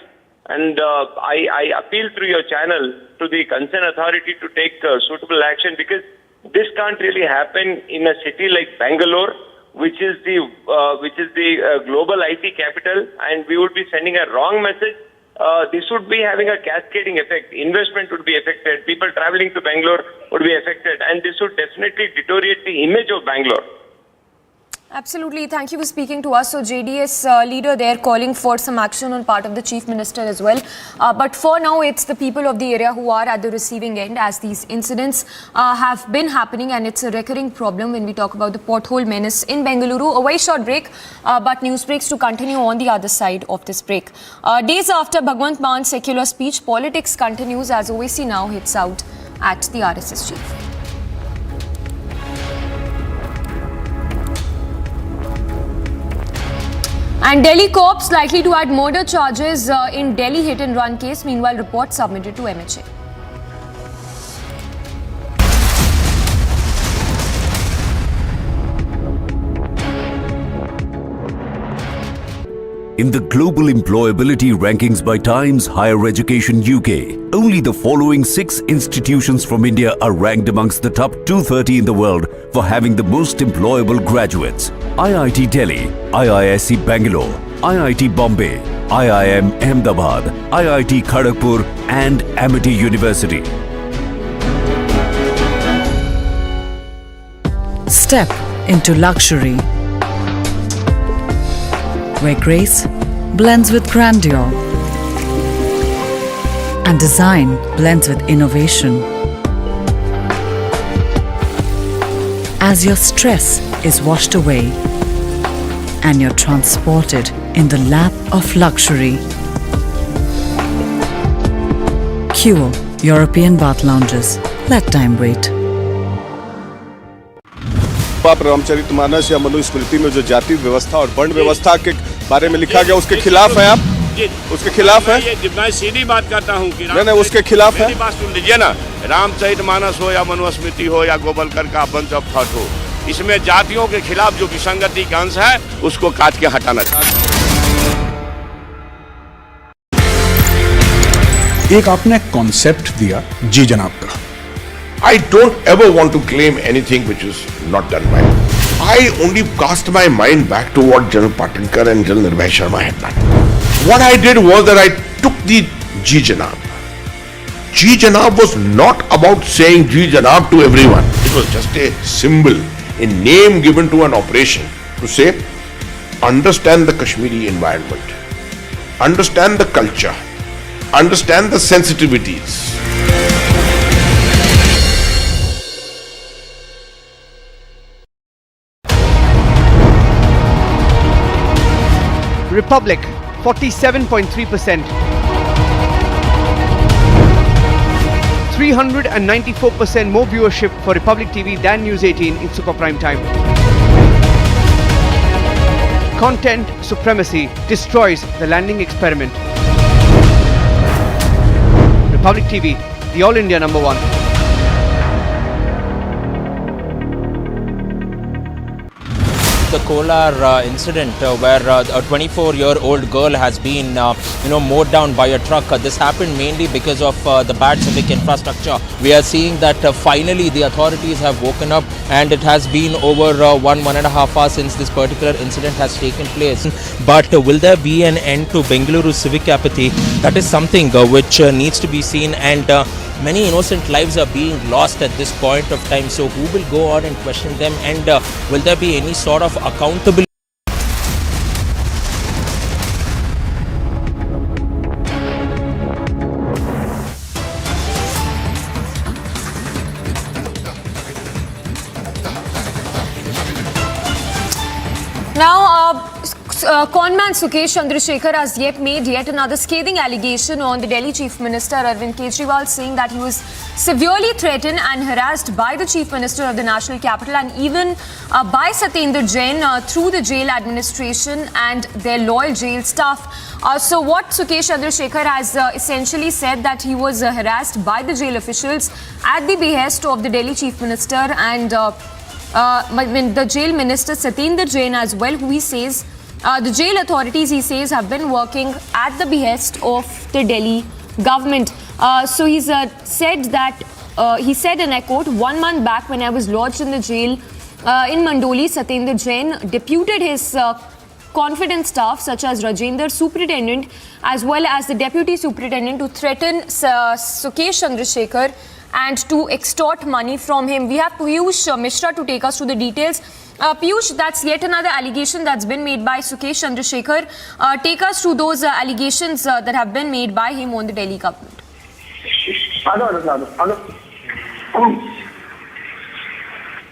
And I appeal through your channel to the concerned authority to take suitable action, because this can't really happen in a city like Bangalore, which is the global IT capital, and we would be sending a wrong message. This would be having a cascading effect. Investment would be affected. People traveling to Bangalore would be affected, and this would definitely deteriorate the image of Bangalore. Absolutely. Thank you for speaking to us. So JDS leader there calling for some action on part of the Chief Minister as well. But for now, it's the people of the area who are at the receiving end as these incidents have been happening, and it's a recurring problem when we talk about the pothole menace in Bengaluru. A very short break, but news breaks to continue on the other side of this break. Days after Bhagwant Man's secular speech, politics continues as OAC now hits out at the RSS chief. And Delhi cops likely to add murder charges in Delhi hit and run case. Meanwhile, report submitted to MHA. In the global employability rankings by Times Higher Education UK, only the following 6 institutions from India are ranked amongst the top 230 in the world for having the most employable graduates. IIT Delhi, IISc Bangalore, IIT Bombay, IIM Ahmedabad, IIT Kharagpur and Amity University. Step into luxury, where grace blends with grandeur and design blends with innovation. As your stress is washed away and you're transported in the lap of luxury. Cure European bath lounges. Let time wait. आप रामचरितमानस या मनुस्मृति में जो जाति व्यवस्था और वर्ण व्यवस्था के बारे में लिखा गया उसके खिलाफ है आप? उसके खिलाफ है? मैं सीधी बात करता हूँ कि नहीं उसके खिलाफ है? बात सुन लीजिए ना, रामचरितमानस हो या मनुस्मृति हो या गोबलकर का बंच ऑफ थॉट हो, इसमें जातियों के खिलाफ जो विसंगति का अंश है उसको काट के हटाना चाहिए। एक आपने कॉन्सेप्ट दिया जी जनाब का। I don't ever want to claim anything which is not done by me. I only cast my mind back to what General Patinkar and General Nirbhay Sharma had done. What I did was that I took the Ji Janab. Ji Janab was not about saying Ji Janab to everyone. It was just a symbol, a name given to an operation to say, understand the Kashmiri environment, understand the culture, understand the sensitivities. Republic, 47.3%. 394% more viewership for Republic TV than News 18 in super prime time. Content supremacy destroys the landing experiment. Republic TV, the All India #1. The Kolar incident where a 24-year-old girl has been mowed down by a truck. This happened mainly because of the bad civic infrastructure. We are seeing that finally the authorities have woken up, and it has been over 1.5 hours since this particular incident has taken place. But will there be an end to Bengaluru civic apathy? That is something which needs to be seen, and many innocent lives are being lost at this point of time. So who will go on and question them, and will there be any sort of accountability? Now, conman Sukesh Chandrasekhar has made yet another scathing allegation on the Delhi Chief Minister Arvind Kejriwal, saying that he was severely threatened and harassed by the Chief Minister of the National Capital and even by Satyendra Jain through the jail administration and their loyal jail staff. So what Sukesh Chandrasekhar has essentially said that he was harassed by the jail officials at the behest of the Delhi Chief Minister and the jail minister Satyendra Jain as well, who he says the jail authorities, he says, have been working at the behest of the Delhi government. So he's said that, he said, and I quote, 1 month back when I was lodged in the jail in Mandoli, Satyendra Jain deputed his confident staff such as Rajendra, superintendent, as well as the deputy superintendent to threaten Sukesh Chandrasekhar and to extort money from him. We have Piyush Mishra to take us through the details. Piyush, that's yet another allegation that's been made by Sukesh Chandrasekhar. Take us through those allegations that have been made by him on the Delhi government.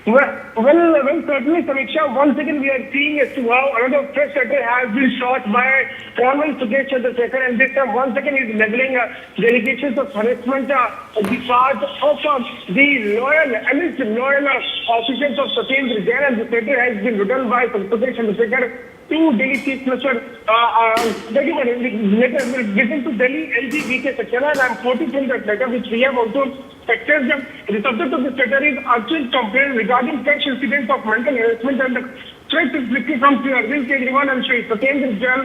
Well, certainly, Samiksha, once again we are seeing as to how another press secretary has been shot by Colonel Sukesh Chandrasekhar, and this time once again he's leveling the allegations of harassment on the part of the loyal officials of Chhattisgarh, Jain, and the letter has been written by Sukesh Chandrasekhar to Delhi Chief Minister, letter given to Delhi LG V.K. Saxena, and I'm quoting from that letter, which we have also accessed. The subject of this letter is urgent complaint regarding such incidents of mental harassment and threats inflicted from Sri Arvind Kejriwal and Sri Satyendra Jain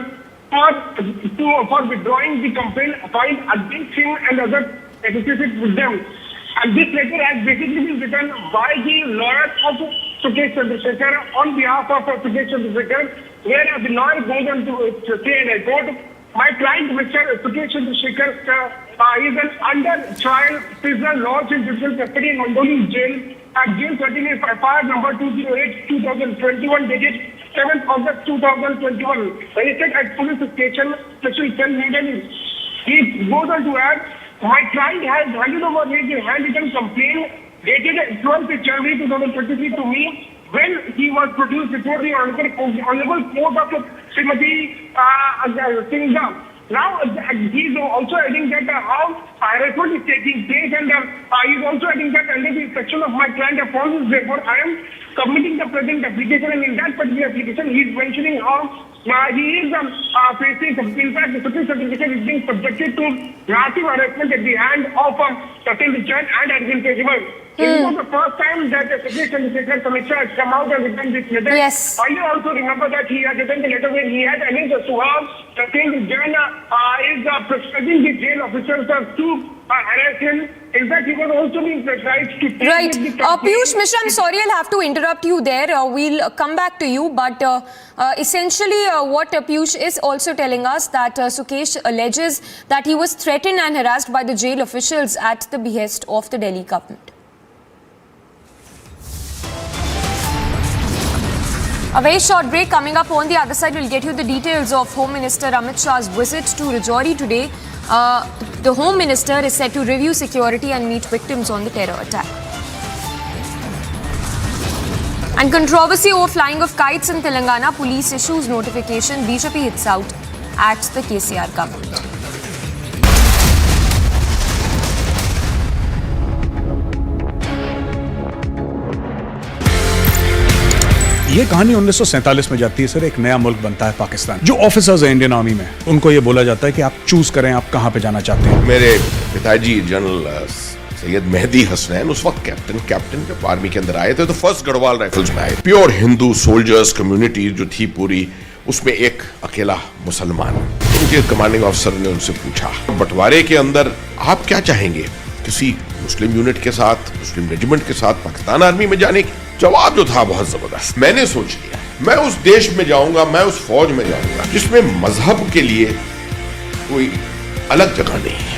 for withdrawing the complaint filed against him and others associated with them. And this letter has basically been written by the lawyer of Sukesh Chandrasekhar on behalf of Sukesh Chandrasekhar, where the lawyer goes on to say, and I quote, my client, Mr. Sukesh Chandrasekhar, is an under trial prisoner lodged in judicial custody in Bengaluru jail at jail 13 FIR number 208/2021 dated 7th August 2021. Registered at police station, section 10 Minden. He goes on to add, my client has handed over his handwritten complaint dated 12th January 2023 to me when he was produced before the Honorable Court of Srimati Singha. Now, he is also adding that how harassment is taking place, and he is also adding that under the section of my client offenses, therefore I am submitting the present application, and in that particular application he is mentioning how he is facing, in fact, the Supreme Certification is being subjected to massive harassment at the hand of Satyendra Jain and Arvind Kejriwal. This was the first time that the Supreme Certification Commission has come out and written this letter. Yes. I also remember that he had written the letter where he had alleged as to how Satyendra Jain is pressuring the jail officers to harass him. In fact, he was also being pressurized to take Right. the Piyush Mishra, I'm sorry, I'll have to interrupt you there. We'll come back to you. But essentially, what Piyush is also telling us that Sukesh alleges that he was threatened and harassed by the jail officials at the behest of the Delhi government. A very short break coming up. On the other side, we'll get you the details of Home Minister Amit Shah's visit to Rajouri today. The Home Minister is set to review security and meet victims on the terror attack. And controversy over flying of kites in Telangana. Police issues notification. BJP hits out at the KCR government. ये कहानी 1947 में जाती है sir, एक नया मुल्क बनता है पाकिस्तान। जो ऑफिसर्स हैं इंडियन आर्मी में, उनको ये बोला जाता है कि आप चूज करें आप कहां पे जाना चाहते हैं। मेरे पिताजी जनरल सैयद मेहदी हसनैन उस वक्त कैप्टन जब आर्मी के अंदर आए थे तो फर्स्ट गढ़वाल राइफल्स में आए। प्योर हिंदू सोल्जर्स कम्युनिटी जो थी पूरी, उसमें एक अकेला मुसलमान। उनके कमांडिंग ऑफिसर ने उनसे पूछा, बंटवारे के अंदर आप क्या चाहेंगे, किसी मुस्लिम यूनिट के साथ, मुस्लिम रेजिमेंट के साथ पाकिस्तान आर्मी में जाने की? जवाब जो था बहुत जबरदस्त। मैंने सोच लिया मैं उस देश में जाऊंगा, मैं उस फौज में जाऊंगा जिसमें मजहब के लिए कोई अलग जगह नहीं है।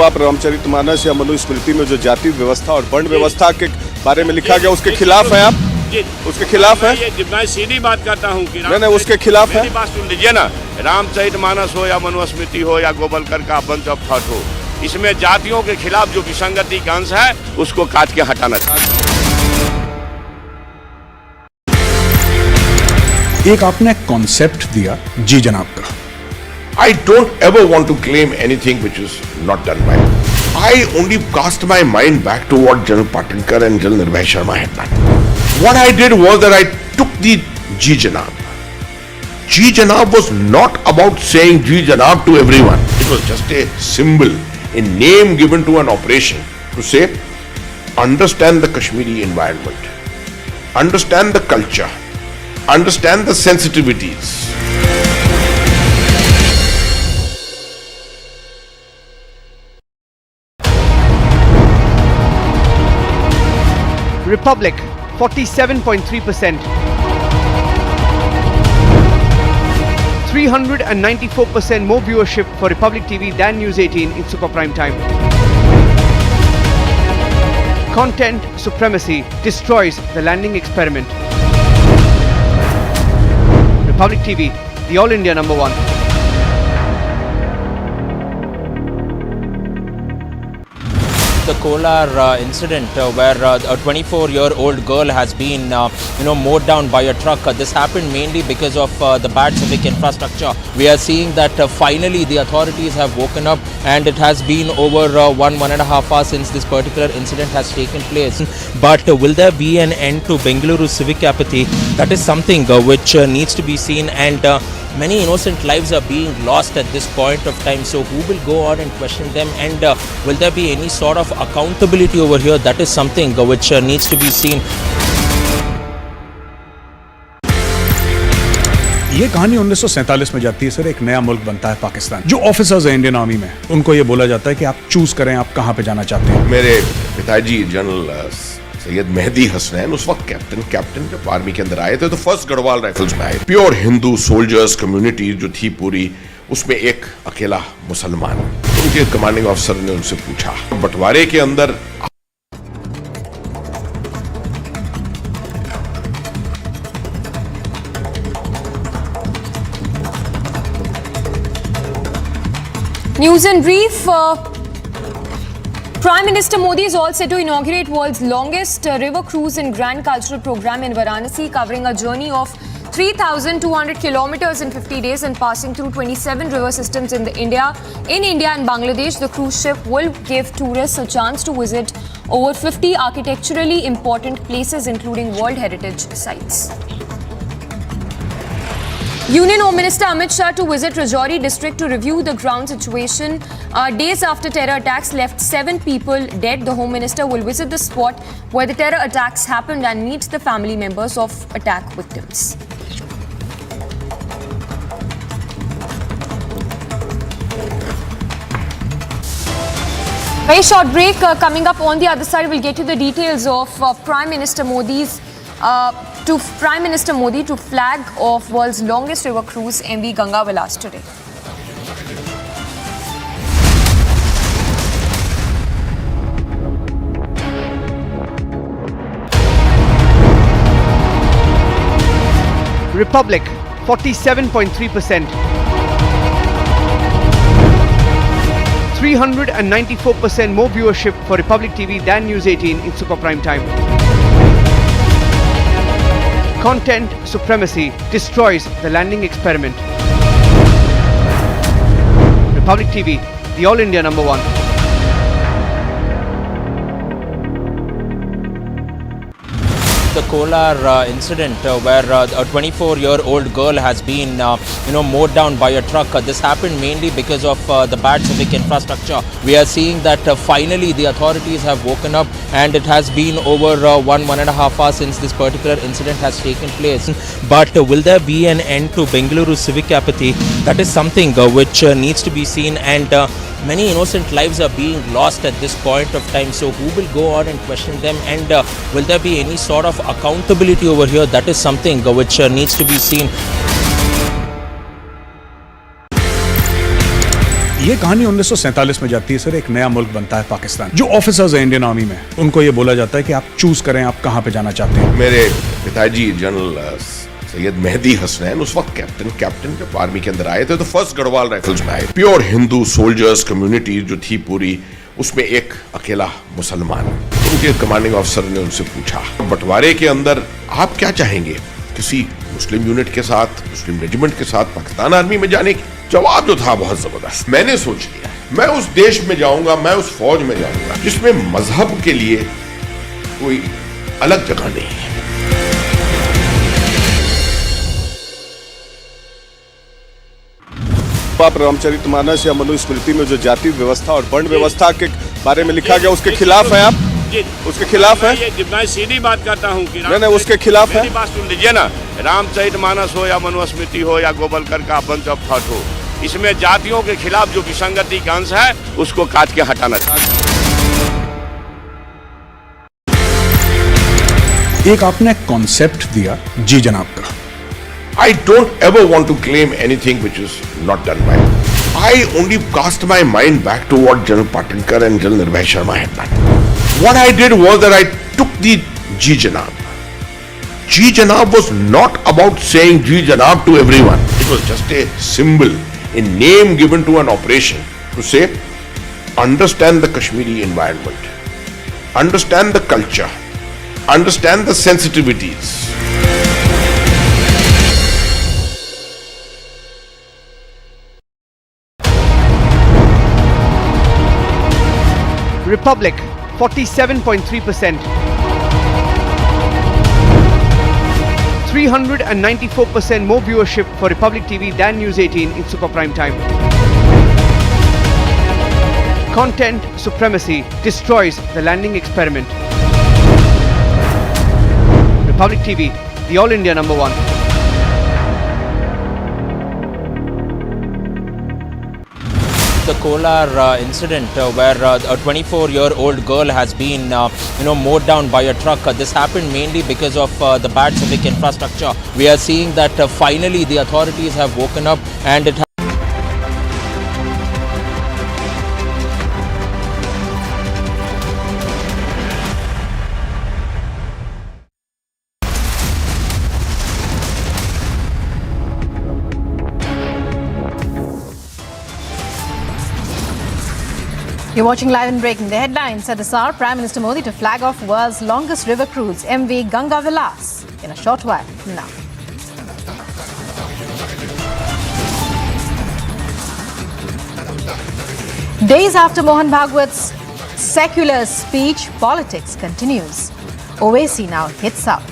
आप रामचरितमानस या मनुस्मृति में जो जाति व्यवस्था और वर्ण व्यवस्था के बारे में लिखा गया उसके खिलाफ है आप? उसके खिलाफ है? मैं सीधी बात करता हूँ कि नहीं, उसके खिलाफ है। बात सुन लीजिए ना, रामचरितमानस हो या मनुस्मृति हो या गोबलकर का बंच ऑफ थॉट हो, इसमें जातियों के खिलाफ जो विसंगति का अंश है उसको काट के हटाना चाहिए। एक आपने कॉन्सेप्ट दिया जी जनाब का। I don't ever want to claim anything which is not done by me. I only cast my mind back to what General Patinkar and General Nirbhay Sharma had done. What I did was that I took the Ji Janab. Ji Janab was not about saying Ji Janab to everyone. It was just a symbol, a name given to an operation to say, understand the Kashmiri environment, understand the culture, understand the sensitivities. Republic, 47.3%. 394% more viewership for Republic TV than News 18 in super prime time. Content supremacy destroys the landing experiment. Republic TV, the All India #1. The Kolar incident where a 24-year-old girl has been mowed down by a truck. This happened mainly because of the bad civic infrastructure. We are seeing that finally the authorities have woken up, and it has been over 1.5 hours since this particular incident has taken place. But will there be an end to Bengaluru civic apathy? That is something which needs to be seen, and many innocent lives are being lost at this point of time. So who will go on and question them, and will there be any sort of accountability over here? That is something which needs to be seen. ये कहानी 1947 में जाती है sir. एक नया मुल्क बनता है पाकिस्तान। जो ऑफिसर्स हैं इंडियन आर्मी में, उनको ये बोला जाता है कि आप चूज करें आप कहां पे जाना चाहते हैं। मेरे पिताजी जनरल सैयद मेहदी हसनैन उस वक्त कैप्टन जब आर्मी के अंदर आए थे, तो फर्स्ट गढ़वाल राइफल्स में आए। प्योर हिंदू सोल्जर्स कम्युनिटी जो थी पूरी, उसमें एक अकेला मुसलमान। उनके कमांडिंग ऑफिसर ने उनसे पूछा, बंटवारे के अंदर News in brief. Prime Minister Modi is all set to inaugurate world's longest river cruise and grand cultural program in Varanasi, covering a journey of 3,200 kilometers in 50 days and passing through 27 river systems in India and Bangladesh. The cruise ship will give tourists a chance to visit over 50 architecturally important places, including World Heritage sites. Union Home Minister Amit Shah to visit Rajouri district to review the ground situation. Days after terror attacks left 7 people dead, the Home Minister will visit the spot where the terror attacks happened and meet the family members of attack victims. Very short break. Coming up on the other side, we'll get to the details of Prime Minister Modi to flag off world's longest river cruise MV Ganga Vilas today. Republic 47.3%. 394% more viewership for Republic TV than News 18 in super prime time. Content supremacy destroys the landing experiment. Republic TV, the All India #1. The Kolar incident where a 24-year-old girl has been mowed down by a truck. This happened mainly because of the bad civic infrastructure. We are seeing that finally the authorities have woken up, and it has been over 1.5 hours since this particular incident has taken place. But will there be an end to Bengaluru civic apathy? That is something which needs to be seen, and many innocent lives are being lost at this point of time. So who will go on and question them, and will there be any sort of accountability over here? That is something which needs to be seen. ये कहानी 1947 में जाती है sir. एक नया मुल्क बनता है पाकिस्तान। जो ऑफिसर्स हैं इंडियन आर्मी में, उनको ये बोला जाता है कि आप चूज करें आप कहां पे जाना चाहते हैं। मेरे पिताजी जनरल सैयद मेहदी हसनैन उस वक्त कैप्टन जब आर्मी के अंदर आए थे, तो फर्स्ट गढ़वाल राइफल्स में आए। प्योर हिंदू सोल्जर्स कम्युनिटी जो थी पूरी, उसमें एक अकेला मुसलमान। उनके कमांडिंग ऑफिसर ने उनसे पूछा, बंटवारे के अंदर आप क्या चाहेंगे, किसी मुस्लिम यूनिट के साथ, मुस्लिम रेजिमेंट के साथ पाकिस्तान आर्मी में जाने की? जवाब जो था बहुत जबरदस्त। मैंने सोच लिया मैं उस देश में जाऊंगा, मैं उस फौज में जाऊंगा जिसमें मजहब के लिए कोई अलग जगह नहीं है। आप रामचरितमानस या मनुस्मृति में जो जाति व्यवस्था और वर्ण व्यवस्था के बारे में लिखा गया, उसके खिलाफ है आप? उसके खिलाफ है? मैं सीधी बात करता हूँ कि नहीं, उसके खिलाफ है। बात सुन लीजिए ना, रामचरितमानस हो या मनुस्मृति हो या गोबलकर का बंच ऑफ थॉट हो, इसमें जातियों के खिलाफ जो विसंगति का अंश है उसको काट के हटाना चाहिए। एक आपने कॉन्सेप्ट दिया, जी जनाब का। I don't ever want to claim anything which is not done by me. I only cast my mind back to what General Patinkar and General Nirvay Sharma had done. What I did was that I took the Ji Janab. Ji Janab was not about saying Ji Janab to everyone. It was just a symbol, a name given to an operation to say, understand the Kashmiri environment, understand the culture, understand the sensitivities. Republic, 47.3%. 394% more viewership for Republic TV than News 18 in super prime time. Content supremacy destroys the landing experiment. Republic TV, the All India number one. The Kolar incident where a 24-year-old girl has been mowed down by a truck. This happened mainly because of the bad civic infrastructure. We are seeing that finally the authorities have woken up and it You're watching Live and Breaking. The headlines at this hour: Prime Minister Modi to flag off world's longest river cruise, MV Ganga Vilas, in a short while now. Days after Mohan Bhagwat's secular speech, politics continues. Owaisi now hits out.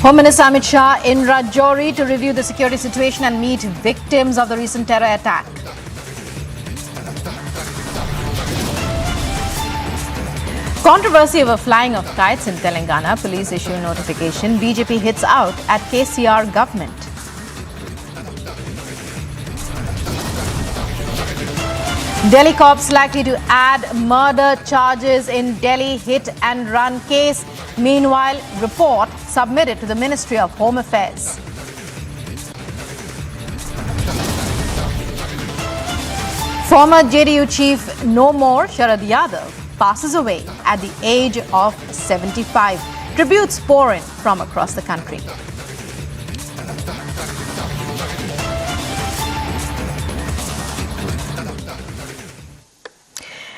Home Minister Amit Shah in Rajouri to review the security situation and meet victims of the recent terror attack. Controversy over flying of kites in Telangana. Police issue notification. BJP hits out at KCR government. Delhi cops likely to add murder charges in Delhi hit and run case. Meanwhile, report submitted to the Ministry of Home Affairs. Former JDU chief no more Sharad Yadav passes away at the age of 75. Tributes pour in from across the country.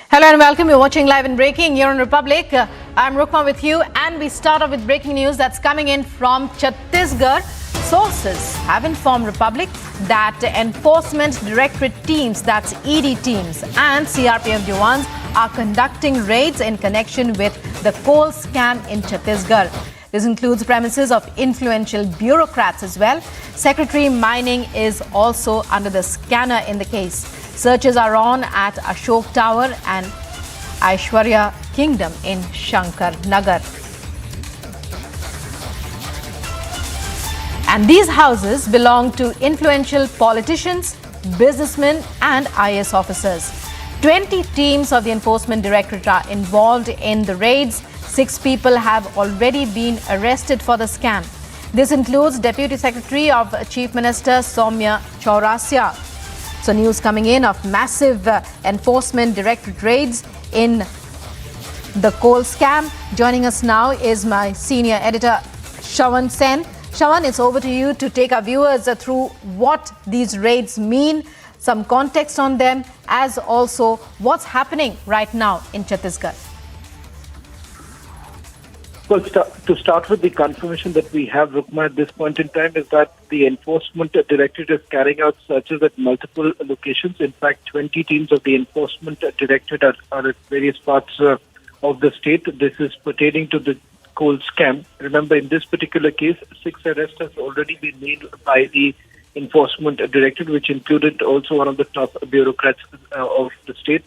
Hello and welcome. You're watching Live and Breaking here on Republic. I'm Rukma with you, and we start off with breaking news that's coming in from Chhattisgarh. Sources have informed Republic that Enforcement Directorate teams, that's ED teams, and CRPF Jawans are conducting raids in connection with the coal scam in Chhattisgarh. This includes premises of influential bureaucrats as well. Secretary Mining is also under the scanner in the case. Searches are on at Ashok Tower and Aishwarya Kingdom in Shankar Nagar. And these houses belong to influential politicians, businessmen and IS officers. 20 teams of the Enforcement Directorate are involved in the raids. 6 people have already been arrested for the scam. This includes Deputy Secretary of Chief Minister Soumya Chaurasia. So news coming in of massive Enforcement Directorate raids in the coal scam. Joining us now is my senior editor, Shawan Sen. Shawan, it's over to you to take our viewers through what these raids mean, some context on them, as also what's happening right now in Chhattisgarh. Well, to start with, the confirmation that we have, Rukma, at this point in time is that the Enforcement Directorate is carrying out searches at multiple locations. In fact, 20 teams of the Enforcement Directorate are at various parts of the state. This is pertaining to the coal scam. Remember, in this particular case, 6 arrests have already been made by the Enforcement Directorate, which included also one of the top bureaucrats of the state,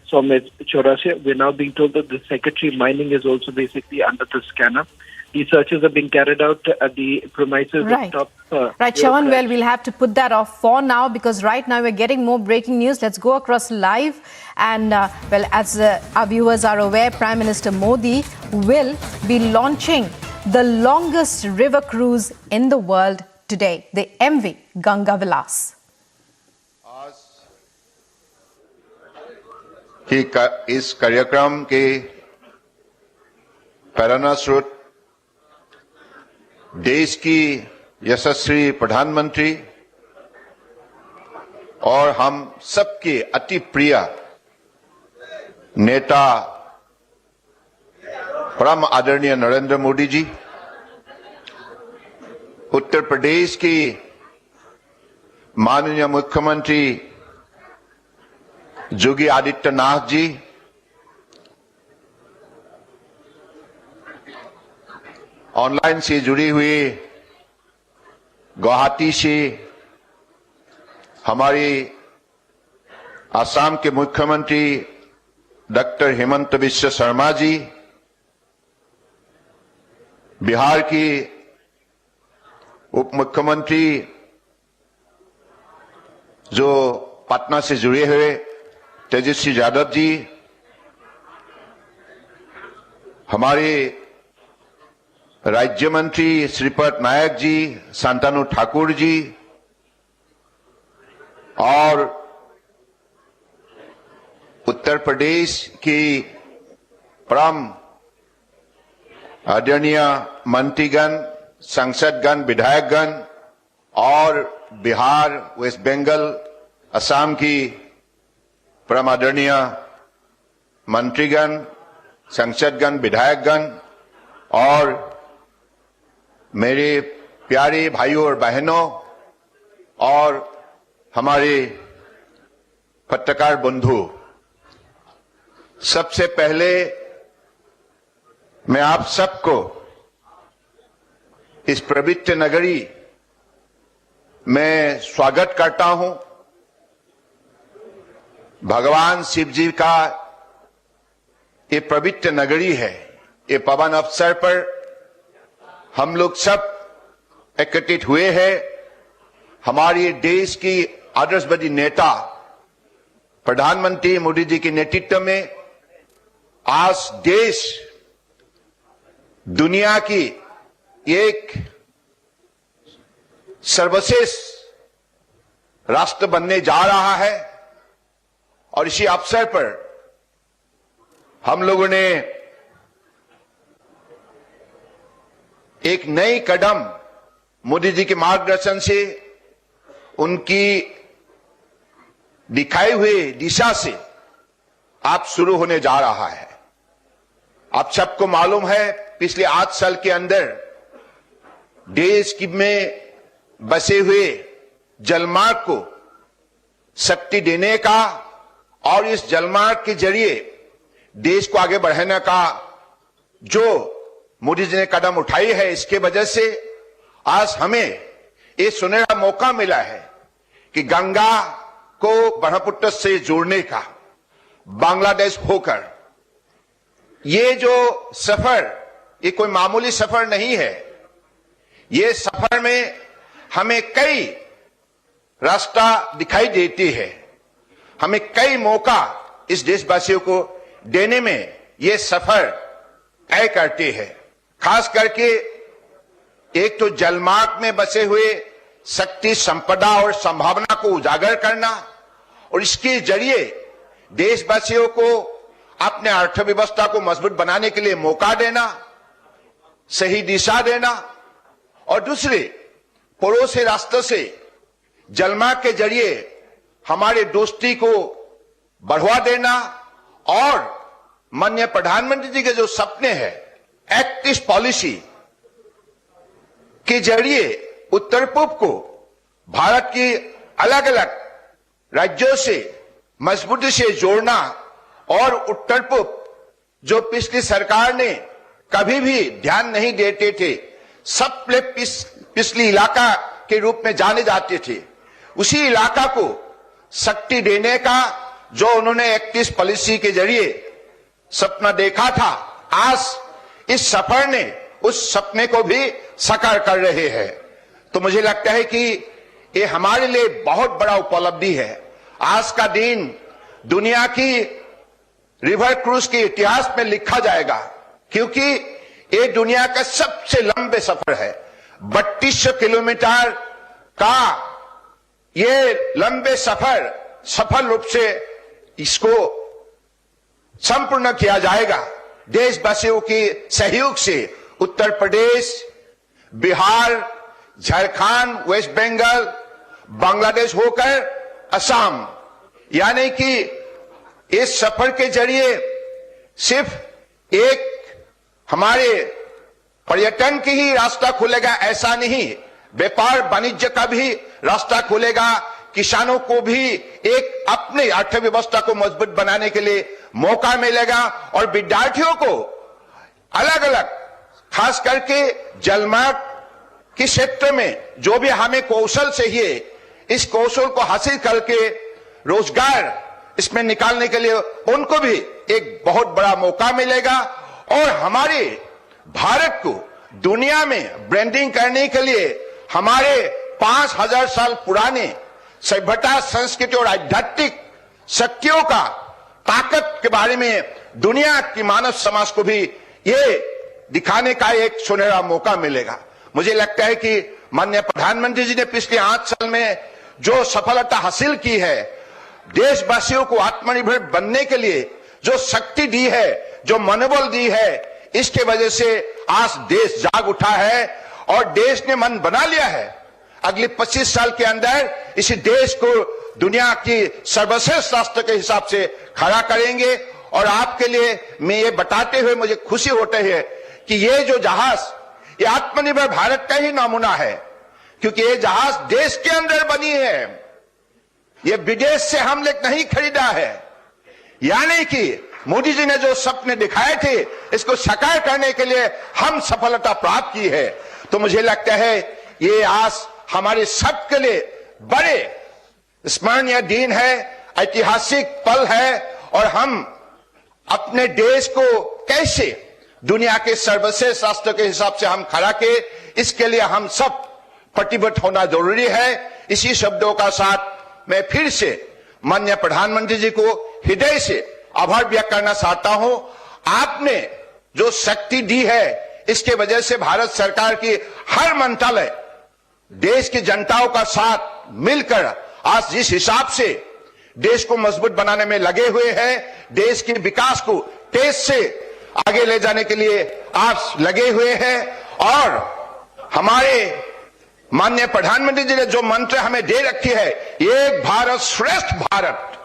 Soumya Chaurasia. We're now being told that the Secretary Mining is also basically under the scanner. These searches are being carried out at the premises of top Right, Shawan, well, we'll have to put that off for now because right now we're getting more breaking news. Let's go across live. And, well, as our viewers are aware, Prime Minister Modi will be launching the longest river cruise in the world today, the MV Ganga Vilas. कि इस कार्यक्रम के प्रेरणा स्रोत देश की यशस्वी प्रधानमंत्री और हम सबके अति प्रिय नेता परम आदरणीय नरेंद्र मोदी जी, उत्तर प्रदेश की माननीय मुख्यमंत्री योगी आदित्यनाथ जी, ऑनलाइन से जुड़ी हुई गुवाहाटी से हमारी असम के मुख्यमंत्री डॉक्टर हेमंत बिश्व शर्मा जी, बिहार की उप मुख्यमंत्री जो पटना से जुड़े हुए तेजस्वी यादव जी, हमारे राज्य मंत्री श्रीपद नायक जी, शांतनु ठाकुर जी और उत्तर प्रदेश की परम आदरणीय मंत्रीगण, सांसदगण, विधायकगण और बिहार, वेस्ट बंगाल, असम की परम आदरणीय मंत्रीगण, सांसदगण, विधायकगण और मेरे प्यारे भाइयों और बहनों और हमारे पत्रकार बंधु, सबसे पहले मैं आप सबको इस पवित्र नगरी में स्वागत करता हूं। भगवान शिव जी का ये पवित्र नगरी है। ये पावन अवसर पर हम लोग सब एकत्रित हुए हैं। हमारे देश की आदर्शवादी नेता प्रधानमंत्री मोदी जी के नेतृत्व में आज देश दुनिया की एक सर्वश्रेष्ठ राष्ट्र बनने जा रहा है और इसी अवसर पर हम लोगों ने एक नई कदम मोदी जी के मार्गदर्शन से, उनकी दिखाई हुई दिशा से आप शुरू होने जा रहा है। आप सबको मालूम है पिछले 8 साल के अंदर देश में बसे हुए जलमार्ग को शक्ति देने का और इस जलमार्ग के जरिए देश को आगे बढ़ाने का जो मोदी जी ने कदम उठाई है, इसके वजह से आज हमें ये सुनहरा मौका मिला है कि गंगा को ब्रह्मपुत्र से जोड़ने का, बांग्लादेश होकर ये जो सफर, ये कोई मामूली सफर नहीं है। ये सफर में हमें कई रास्ता दिखाई देती है, हमें कई मौका इस देशवासियों को देने में ये सफर तय करती है। खास करके एक तो जलमार्ग में बसे हुए शक्ति, संपदा और संभावना को उजागर करना और इसके जरिए देशवासियों को अपने अर्थव्यवस्था को मजबूत बनाने के लिए मौका देना, सही दिशा देना और दूसरे पड़ोसी राष्ट्र से जलमार्ग के जरिए हमारे दोस्ती को बढ़वा देना और माननीय प्रधानमंत्री जी के जो सपने हैं, एक्ट ईस्ट पॉलिसी के जरिए उत्तर पूर्व को भारत की अलग अलग राज्यों से मजबूती से जोड़ना और उत्तर पूर्व जो पिछली सरकार ने कभी भी ध्यान नहीं देते थे, सब पिछली इलाका के रूप में जाने जाते थे, उसी इलाका को शक्ति देने का जो उन्होंने एक्ट ईस्ट पॉलिसी के जरिए सपना देखा था, आज इस सफर ने उस सपने को भी साकार कर रहे हैं। तो मुझे लगता है कि ये हमारे लिए बहुत बड़ा उपलब्धि है। आज का दिन दुनिया की रिवर क्रूज के इतिहास में लिखा जाएगा, क्योंकि ये दुनिया का सबसे लंबे सफर है। 3200 किलोमीटर का ये लंबे सफर सफल रूप से इसको संपूर्ण किया जाएगा। देशवासियों के सहयोग से उत्तर प्रदेश, बिहार, झारखंड, वेस्ट बंगाल, बांग्लादेश होकर असम, यानी कि इस सफर के जरिए सिर्फ एक हमारे पर्यटन की ही रास्ता खुलेगा ऐसा नहीं, व्यापार वाणिज्य का भी रास्ता खुलेगा। किसानों को भी एक अपनी अर्थव्यवस्था को मजबूत बनाने के लिए मौका मिलेगा और विद्यार्थियों को अलग अलग, खास करके जलमार्ग के क्षेत्र में जो भी हमें कौशल चाहिए, इस कौशल को हासिल करके रोजगार इसमें निकालने के लिए उनको भी एक बहुत बड़ा मौका मिलेगा और हमारे भारत को दुनिया में ब्रांडिंग करने के लिए हमारे 5000 साल पुराने सभ्यता, संस्कृति और आध्यात्मिक शक्तियों का ताकत के बारे में दुनिया की मानव समाज को भी ये दिखाने का एक सुनहरा मौका मिलेगा। मुझे लगता है कि माननीय प्रधानमंत्री जी ने पिछले 8 साल में जो सफलता हासिल की है, देशवासियों को आत्मनिर्भर बनने के लिए जो शक्ति दी है, जो मनोबल दी है, इसके वजह से आज देश जाग उठा है और देश ने मन बना लिया है अगले 25 साल के अंदर इसी देश को दुनिया की सर्वश्रेष्ठ राष्ट्र के हिसाब से खड़ा करेंगे। और आपके लिए मैं ये बताते हुए मुझे खुशी होती है कि ये जो जहाज, ये आत्मनिर्भर भारत का ही नमूना है, क्योंकि ये जहाज देश के अंदर बनी है, ये विदेश से हमने नहीं खरीदा है। यानी कि मोदी जी ने जो सपने दिखाए थे, इसको साकार करने के लिए हम सफलता प्राप्त की है। तो मुझे लगता है ये आज हमारे सबके लिए बड़े स्मरणीय दिन है, ऐतिहासिक पल है और हम अपने देश को कैसे दुनिया के सर्वश्रेष्ठ राष्ट्र के हिसाब से हम खड़ा के, इसके लिए हम सब प्रतिबद्ध होना जरूरी है। इसी शब्दों का साथ मैं फिर से माननीय प्रधानमंत्री जी को हृदय से आभार व्यक्त करना चाहता हूं। आपने जो शक्ति दी है, इसके वजह से भारत सरकार की हर मंत्रालय देश की जनताओं का साथ मिलकर आज जिस हिसाब से देश को मजबूत बनाने में लगे हुए हैं, देश के विकास को तेज से आगे ले जाने के लिए आप लगे हुए हैं। और हमारे माननीय प्रधानमंत्री जी ने जो मंत्र हमें दे रखी है, एक भारत श्रेष्ठ भारत,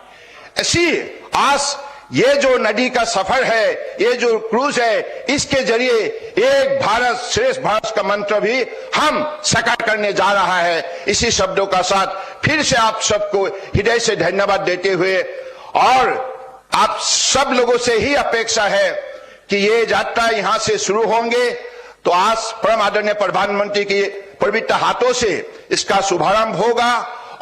ऐसी आज ये जो नदी का सफर है, ये जो क्रूज है, इसके जरिए एक भारत श्रेष्ठ भारत का मंत्र भी हम साकार करने जा रहा है। इसी शब्दों का साथ फिर से आप सबको हृदय से धन्यवाद देते हुए, और आप सब लोगों से ही अपेक्षा है कि ये यात्रा यहां से शुरू होंगे तो आज परम आदरणीय प्रधानमंत्री के पवित्र हाथों से इसका शुभारंभ होगा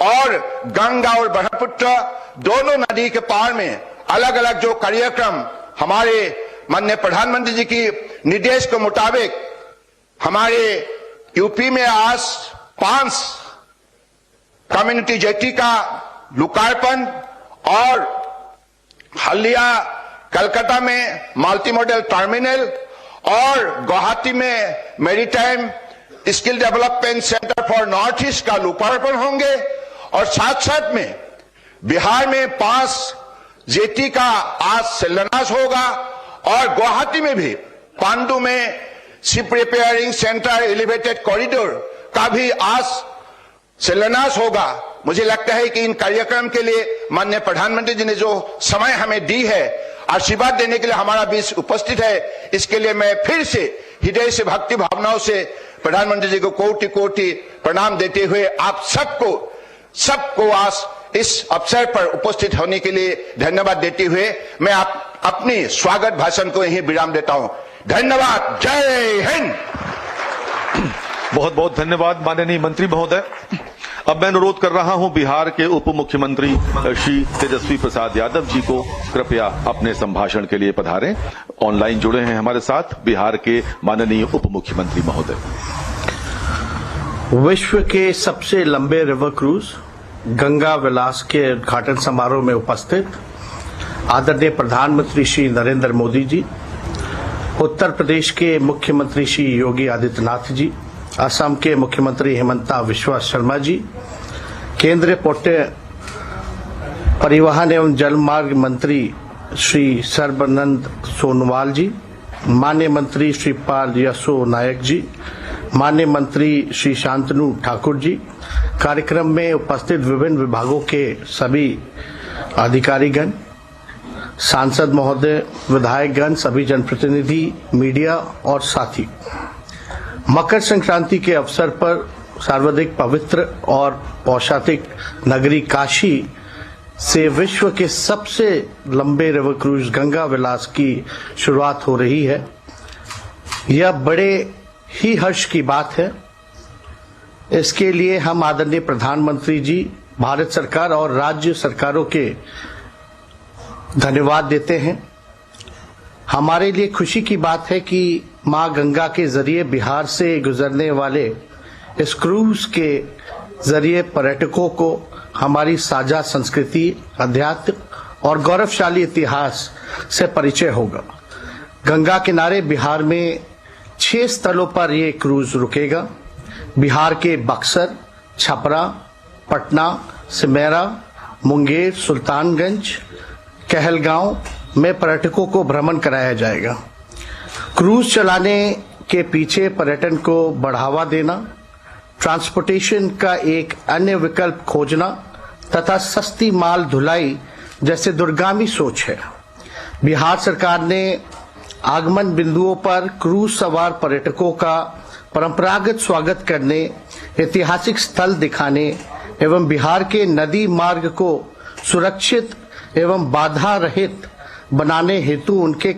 और गंगा और ब्रह्मपुत्र दोनों नदी के पार में अलग अलग जो कार्यक्रम हमारे माननीय प्रधानमंत्री जी की निर्देश के मुताबिक हमारे यूपी में आज 5 कम्युनिटी जेटी का लोकार्पण और हल्दिया कलकत्ता में मल्टी मॉडल टर्मिनल और गुवाहाटी में maritime skill development centre for north east का लोकार्पण होंगे। और साथ साथ में बिहार में 5 जेटी का आज शिलान्यास होगा और गुवाहाटी में भी पांडु में ship repairing centre elevated corridor का भी आज शिलान्यास होगा। मुझे लगता है कि इन कार्यक्रम के लिए माननीय प्रधानमंत्री जी ने जो समय हमें दी है, आशीर्वाद देने के लिए हमारा बीच उपस्थित है, इसके लिए मैं फिर से हृदय से भक्ति भावनाओं से प्रधानमंत्री जी को कोटि कोटि प्रणाम देते हुए आप सबको आज इस अवसर पर उपस्थित होने के लिए धन्यवाद देते हुए मैं अपनी स्वागत भाषण को यहीं विराम देता हूं। धन्यवाद। जय हिंद। बहुत बहुत धन्यवाद माननीय मंत्री महोदय। अब मैं अनुरोध कर रहा हूं बिहार के उप मुख्यमंत्री श्री तेजस्वी प्रसाद यादव जी को कृपया अपने संभाषण के लिए पधारें। ऑनलाइन जुड़े हैं हमारे साथ बिहार के माननीय उप मुख्यमंत्री महोदय। विश्व के सबसे लंबे रिवर क्रूज गंगा विलास के उद्घाटन समारोह में उपस्थित आदरणीय प्रधानमंत्री श्री नरेंद्र मोदी जी, उत्तर प्रदेश के मुख्यमंत्री श्री योगी आदित्यनाथ जी, असम के मुख्यमंत्री हिमंता बिस्वा शर्मा जी, केंद्रीय परिवहन एवं जलमार्ग मंत्री श्री सर्बानंद सोनोवाल जी, माननीय मंत्री श्री पाल यसो नायक जी, माननीय मंत्री श्री शांतनु ठाकुर जी, कार्यक्रम में उपस्थित विभिन्न विभागों के सभी अधिकारीगण, सांसद महोदय, विधायकगण, सभी जनप्रतिनिधि, मीडिया और साथी, मकर संक्रांति के अवसर पर सर्वाधिक पवित्र और पौषातिक नगरी काशी से विश्व के सबसे लंबे रिवर क्रूज गंगा विलास की शुरुआत हो रही है। यह बड़े ही हर्ष की बात है। इसके लिए हम आदरणीय प्रधानमंत्री जी, भारत सरकार और राज्य सरकारों के धन्यवाद देते हैं। हमारे लिए खुशी की बात है कि मां गंगा के जरिए बिहार से गुजरने वाले इस क्रूज के जरिए पर्यटकों को हमारी साझा संस्कृति, अध्यात्म और गौरवशाली इतिहास से परिचय होगा। गंगा किनारे बिहार में 6 स्थलों पर ये क्रूज रुकेगा। बिहार के बक्सर, छपरा, पटना, सिमेरा, मुंगेर, सुल्तानगंज, कहलगांव में पर्यटकों को भ्रमण कराया जाएगा। क्रूज चलाने के पीछे पर्यटन को बढ़ावा देना, ट्रांसपोर्टेशन का एक अन्य विकल्प खोजना तथा सस्ती माल ढुलाई जैसे दूरगामी सोच है। बिहार सरकार ने आगमन बिंदुओं पर क्रूज सवार पर्यटकों का परंपरागत स्वागत करने, ऐतिहासिक स्थल दिखाने एवं बिहार के नदी मार्ग को सुरक्षित एवं बाधा रहित बनाने हेतु उनके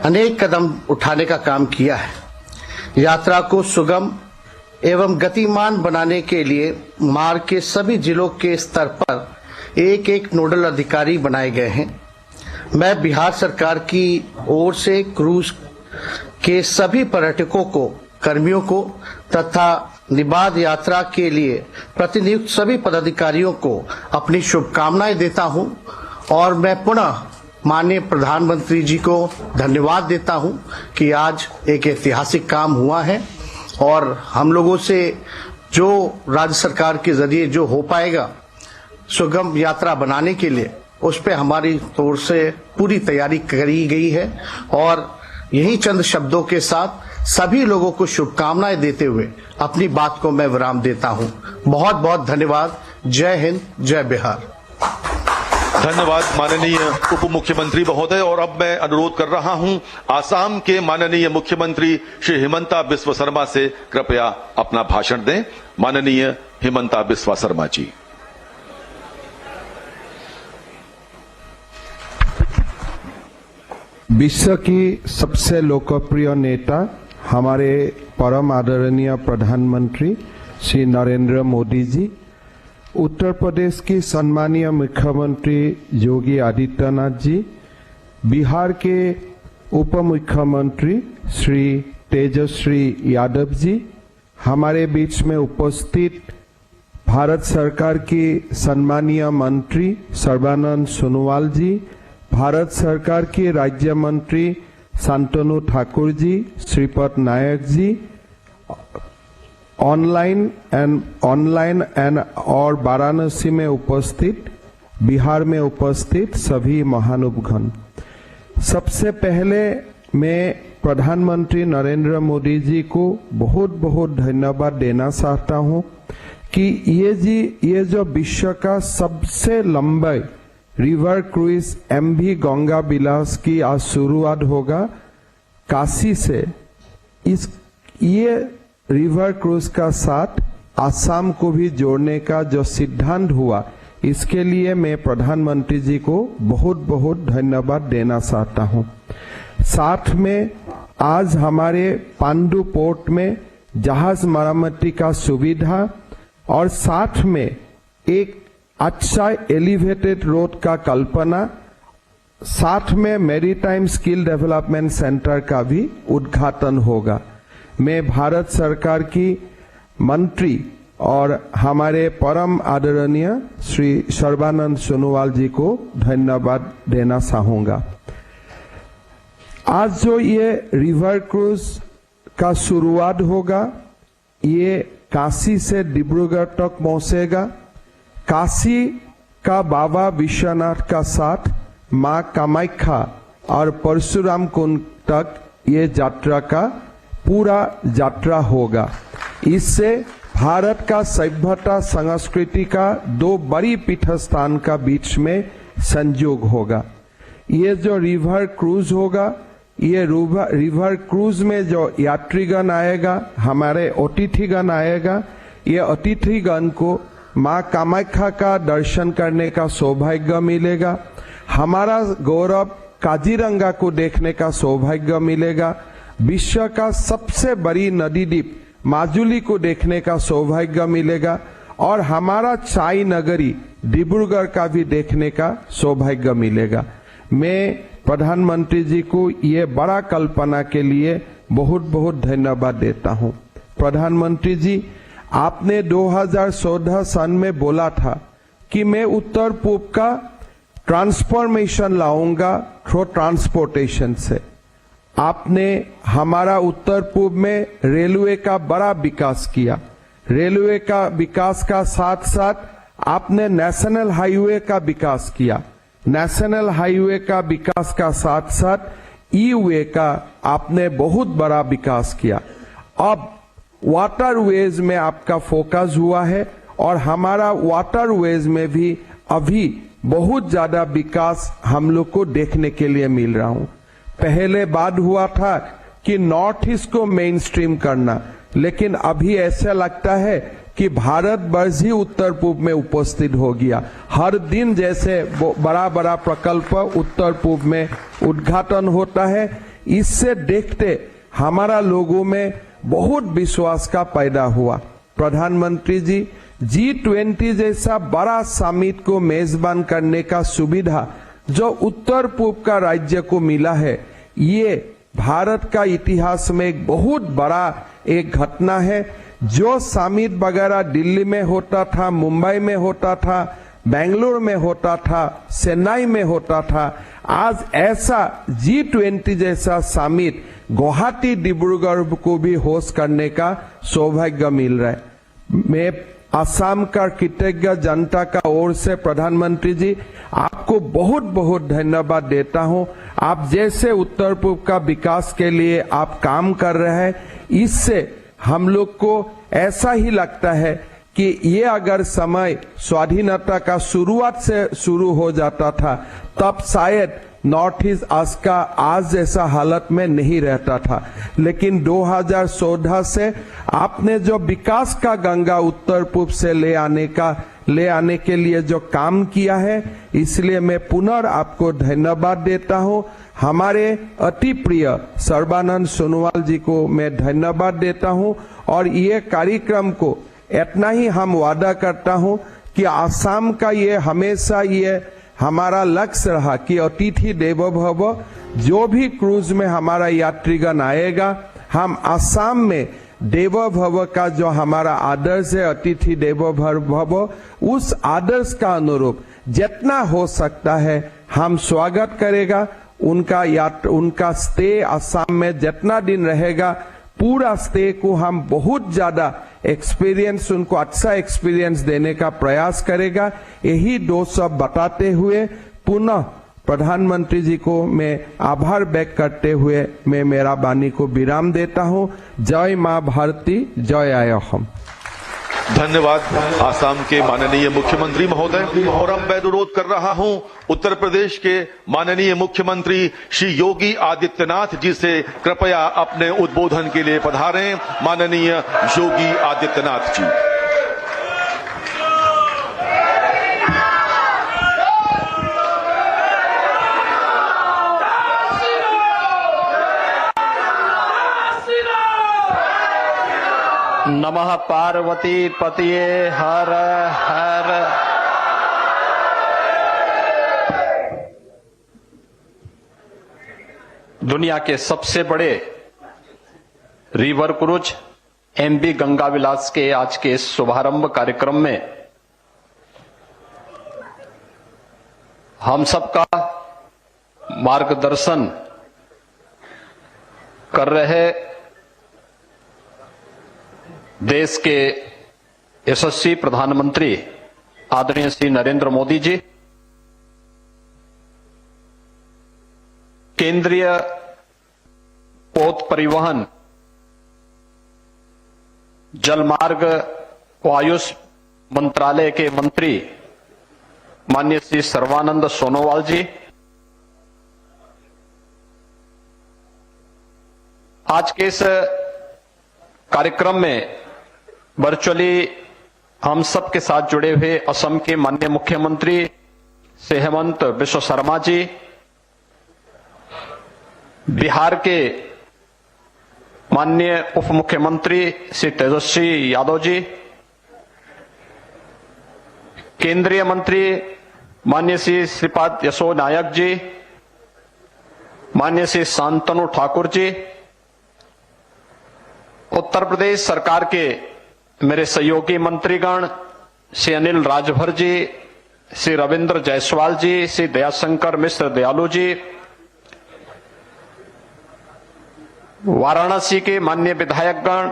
अनेक कदम उठाने का काम किया है। यात्रा को सुगम एवं गतिमान बनाने के लिए मार्ग के सभी जिलों के स्तर पर एक एक नोडल अधिकारी बनाए गए हैं। मैं बिहार सरकार की ओर से क्रूज के सभी पर्यटकों को, कर्मियों को तथा निबाद यात्रा के लिए प्रतिनियुक्त सभी पदाधिकारियों को अपनी शुभकामनाएं देता हूं और मैं पुनः माननीय प्रधानमंत्री जी को धन्यवाद देता हूं कि आज एक ऐतिहासिक काम हुआ है और हम लोगों से जो राज्य सरकार के जरिए जो हो पाएगा सुगम यात्रा बनाने के लिए, उस पे हमारी ओर से पूरी तैयारी करी गई है। और यही चंद शब्दों के साथ सभी लोगों को शुभकामनाएं देते हुए अपनी बात को मैं विराम देता हूं। बहुत बहुत धन्यवाद। जय हिंद, जय बिहार। धन्यवाद माननीय उप मुख्यमंत्री महोदय। और अब मैं अनुरोध कर रहा हूं आसाम के माननीय मुख्यमंत्री श्री हिमंता बिस्वा शर्मा से कृपया अपना भाषण दें। माननीय हिमंता बिस्वा शर्मा जी। विश्व की सबसे लोकप्रिय नेता, हमारे परम आदरणीय प्रधानमंत्री श्री नरेंद्र मोदी जी, उत्तर प्रदेश की सम्मानीय मुख्यमंत्री योगी आदित्यनाथ जी, बिहार के उप मुख्यमंत्री श्री तेजस्वी यादव जी, हमारे बीच में उपस्थित भारत सरकार की सम्मानीय मंत्री सर्बानंद सोनोवाल जी, भारत सरकार के राज्य मंत्री शांतनु ठाकुर जी, श्रीपद नायक जी, ऑनलाइन एंड और वाराणसी में उपस्थित, बिहार में उपस्थित सभी महानुभावगण। सबसे पहले मैं प्रधानमंत्री नरेंद्र मोदी जी को बहुत बहुत धन्यवाद देना चाहता हूं कि ये जो विश्व का सबसे लंबा रिवर क्रूज MV गंगा विलास की आज शुरुआत होगा काशी से। ये रिवर क्रूज का साथ आसाम को भी जोड़ने का जो सिद्धांत हुआ, इसके लिए मैं प्रधानमंत्री जी को बहुत बहुत धन्यवाद देना चाहता हूं। साथ में आज हमारे पांडु पोर्ट में जहाज मरम्मती का सुविधा और साथ में एक अच्छा एलिवेटेड रोड का कल्पना, साथ में मैरीटाइम स्किल डेवलपमेंट सेंटर का भी उद्घाटन होगा। मैं भारत सरकार की मंत्री और हमारे परम आदरणीय श्री सर्बानंद सोनोवाल जी को धन्यवाद देना चाहूंगा। आज जो ये रिवर क्रूज का शुरुआत होगा, ये काशी से डिब्रूगढ़ तक पहुंचेगा। काशी का बाबा विश्वनाथ का साथ मां कामाख्या और परशुराम कुंड तक ये यात्रा का पूरा यात्रा होगा। इससे भारत का सभ्यता संस्कृति का दो बड़ी पीठस्थान का बीच में संयोग होगा। ये जो रिवर क्रूज होगा, ये रिवर क्रूज में जो यात्रीगण आएगा, हमारे अतिथिगण आएगा, ये अतिथिगण को मां कामाख्या का दर्शन करने का सौभाग्य मिलेगा। हमारा गौरव काजीरंगा को देखने का सौभाग्य मिलेगा। विश्व का सबसे बड़ी नदी द्वीप माजुली को देखने का सौभाग्य मिलेगा और हमारा चाय नगरी डिब्रूगढ़ का भी देखने का सौभाग्य मिलेगा। मैं प्रधानमंत्री जी को ये बड़ा कल्पना के लिए बहुत बहुत धन्यवाद देता हूं। प्रधानमंत्री जी, आपने 2014 सन में बोला था कि मैं उत्तर पूर्व का ट्रांसफॉर्मेशन लाऊंगा थ्रू ट्रांसपोर्टेशन से। आपने हमारा उत्तर पूर्व में रेलवे का बड़ा विकास किया। रेलवे का विकास का साथ साथ आपने नेशनल हाईवे का विकास किया। नेशनल हाईवे का विकास का साथ साथ ई वे का आपने बहुत बड़ा विकास किया। अब वाटरवेज में आपका फोकस हुआ है और हमारा वाटरवेज में भी अभी बहुत ज्यादा विकास हम लोग को देखने के लिए मिल रहा हूं। पहले बात हुआ था कि नॉर्थ ईस्ट को मेन स्ट्रीम करना, लेकिन अभी ऐसा लगता है कि भारत वर्ष ही उत्तर पूर्व में उपस्थित हो गया। हर दिन जैसे बड़ा बड़ा प्रकल्प उत्तर पूर्व में उद्घाटन होता है, इससे देखते हमारा लोगों में बहुत विश्वास का पैदा हुआ। प्रधानमंत्री जी, G20 जैसा बड़ा समिट को मेजबान करने का सुविधा जो उत्तर पूर्व का राज्य को मिला है, ये भारत का इतिहास में एक बहुत बड़ा एक घटना है। जो समिट वगैरह दिल्ली में होता था, मुंबई में होता था, बेंगलुरु में होता था, चेन्नई में होता था, आज ऐसा G20 जैसा समिट गुवाहाटी डिब्रूगढ़ को भी होस्ट करने का सौभाग्य मिल रहा है। मैं असम का कृतज्ञ जनता का ओर से प्रधानमंत्री जी आपको बहुत बहुत धन्यवाद देता हूं। आप जैसे उत्तर पूर्व का विकास के लिए आप काम कर रहे हैं, इससे हम लोग को ऐसा ही लगता है कि ये अगर समय स्वाधीनता का शुरुआत से शुरू हो जाता था, तब शायद नॉर्थ ईस्ट आज जैसा हालत में नहीं रहता था। लेकिन 2014 से आपने जो विकास का गंगा उत्तर पूर्व से ले आने के लिए जो काम किया है, इसलिए मैं पुनः आपको धन्यवाद देता हूं। हमारे अति प्रिय सर्बानंद सोनोवाल जी को मैं धन्यवाद देता हूं और ये कार्यक्रम को इतना ही हम वादा करता हूं कि आसाम का ये हमेशा ये हमारा लक्ष्य रहा कि अतिथि देवो भव। जो भी क्रूज में हमारा यात्रीगण आएगा, हम आसाम में देवो भव का जो हमारा आदर्श है, अतिथि देवो भव, उस आदर्श का अनुरूप जितना हो सकता है हम स्वागत करेगा। उनका स्टे आसाम में जितना दिन रहेगा, पूरा स्टे को हम बहुत ज्यादा एक्सपीरियंस, उनको अच्छा एक्सपीरियंस देने का प्रयास करेगा। यही दो सब बताते हुए पुनः प्रधानमंत्री जी को मैं आभार व्यक्त करते हुए मैं मेरा वाणी को विराम देता हूं। जय मां भारती, जय आय हम। धन्यवाद आसाम के माननीय मुख्यमंत्री महोदय। और अब मैं अनुरोध कर रहा हूं उत्तर प्रदेश के माननीय मुख्यमंत्री श्री योगी आदित्यनाथ जी से कृपया अपने उद्बोधन के लिए पधारें। माननीय योगी आदित्यनाथ जी। नमः पार्वती पतिये हर हर। दुनिया के सबसे बड़े रिवर क्रूज MV गंगा विलास के आज के शुभारंभ कार्यक्रम में हम सबका मार्गदर्शन कर रहे देश के यशस्वी प्रधानमंत्री आदरणीय श्री नरेंद्र मोदी जी, केंद्रीय पोत परिवहन, जलमार्ग व आयुष मंत्रालय के मंत्री माननीय श्री सर्बानंद सोनोवाल जी, आज के इस कार्यक्रम में वर्चुअली हम सब के साथ जुड़े हुए असम के माननीय मुख्यमंत्री श्री हेमंत बिश्व शर्मा जी, बिहार के माननीय उप मुख्यमंत्री श्री तेजस्वी यादव जी, केंद्रीय मंत्री माननीय श्री श्रीपाद यशो नायक जी, माननीय श्री शांतनु ठाकुर जी, उत्तर प्रदेश सरकार के मेरे सहयोगी मंत्रीगण श्री अनिल राजभर जी, श्री रविंद्र जायसवाल जी, श्री दयाशंकर मिश्र दयालु जी, वाराणसी के माननीय विधायकगण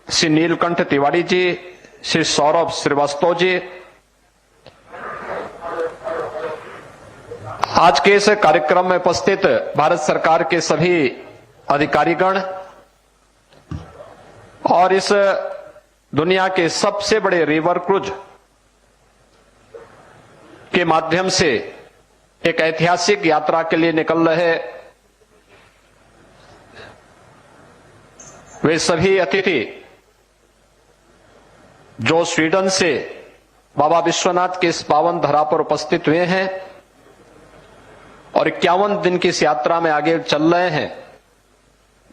श्री नीलकंठ तिवारी जी, श्री सौरभ श्रीवास्तव जी, आज के इस कार्यक्रम में उपस्थित भारत सरकार के सभी अधिकारीगण और इस दुनिया के सबसे बड़े रिवर क्रूज के माध्यम से एक ऐतिहासिक यात्रा के लिए निकल रहे वे सभी अतिथि जो स्वीडन से बाबा विश्वनाथ के इस पावन धरा पर उपस्थित हुए हैं और 51 दिन की इस यात्रा में आगे चल रहे हैं,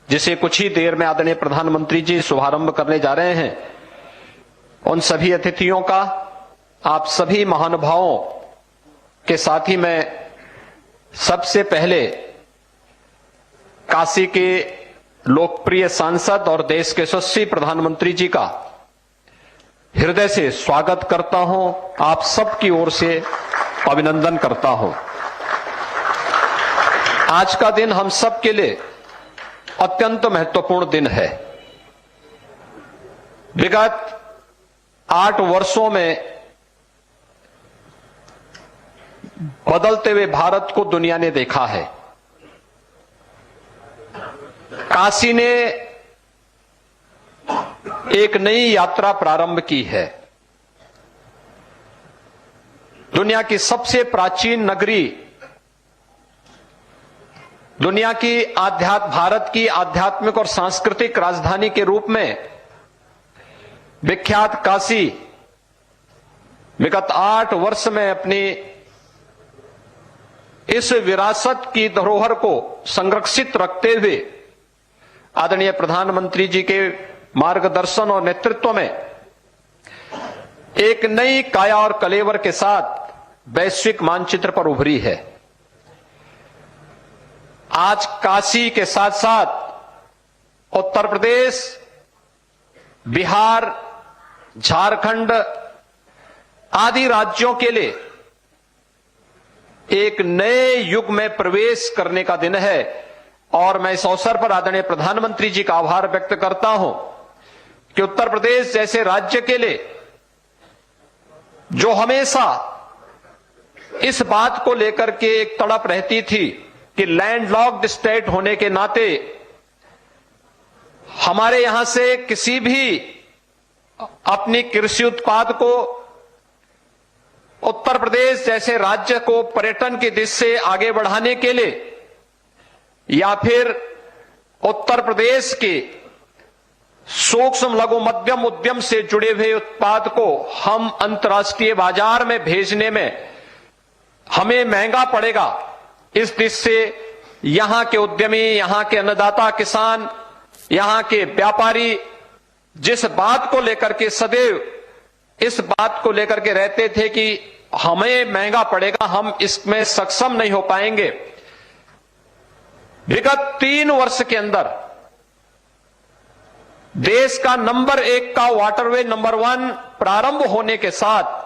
जिसे कुछ ही देर में आदरणीय प्रधानमंत्री जी शुभारंभ करने जा रहे हैं, उन सभी अतिथियों का, आप सभी महानुभावों के साथ ही मैं सबसे पहले काशी के लोकप्रिय सांसद और देश के यशस्वी प्रधानमंत्री जी का हृदय से स्वागत करता हूं, आप सबकी ओर से अभिनंदन करता हूं। आज का दिन हम सब के लिए अत्यंत महत्वपूर्ण दिन है। विगत 8 वर्षों में बदलते हुए भारत को दुनिया ने देखा है। काशी ने एक नई यात्रा प्रारंभ की है। दुनिया की सबसे प्राचीन नगरी, दुनिया की भारत की आध्यात्मिक और सांस्कृतिक राजधानी के रूप में विख्यात काशी विगत 8 वर्ष में अपनी इस विरासत की धरोहर को संरक्षित रखते हुए आदरणीय प्रधानमंत्री जी के मार्गदर्शन और नेतृत्व में एक नई काया और कलेवर के साथ वैश्विक मानचित्र पर उभरी है। आज काशी के साथ साथ उत्तर प्रदेश, बिहार, झारखंड आदि राज्यों के लिए एक नए युग में प्रवेश करने का दिन है और मैं इस अवसर पर आदरणीय प्रधानमंत्री जी का आभार व्यक्त करता हूं कि उत्तर प्रदेश जैसे राज्य के लिए जो हमेशा इस बात को लेकर के एक तड़प रहती थी कि लैंडलॉक्ड स्टेट होने के नाते हमारे यहां से किसी भी अपनी कृषि उत्पाद को उत्तर प्रदेश जैसे राज्य को पर्यटन की दिशा से आगे बढ़ाने के लिए या फिर उत्तर प्रदेश के सूक्ष्म लघु मध्यम उद्यम से जुड़े हुए उत्पाद को हम अंतर्राष्ट्रीय बाजार में भेजने में हमें महंगा पड़ेगा, इस दिशा से यहां के उद्यमी, यहां के अन्नदाता किसान, यहां के व्यापारी जिस बात को लेकर के सदैव इस बात को लेकर के रहते थे कि हमें महंगा पड़ेगा, हम इसमें सक्षम नहीं हो पाएंगे। विगत 3 वर्ष के अंदर देश का नंबर 1 का वाटरवे नंबर 1 प्रारंभ होने के साथ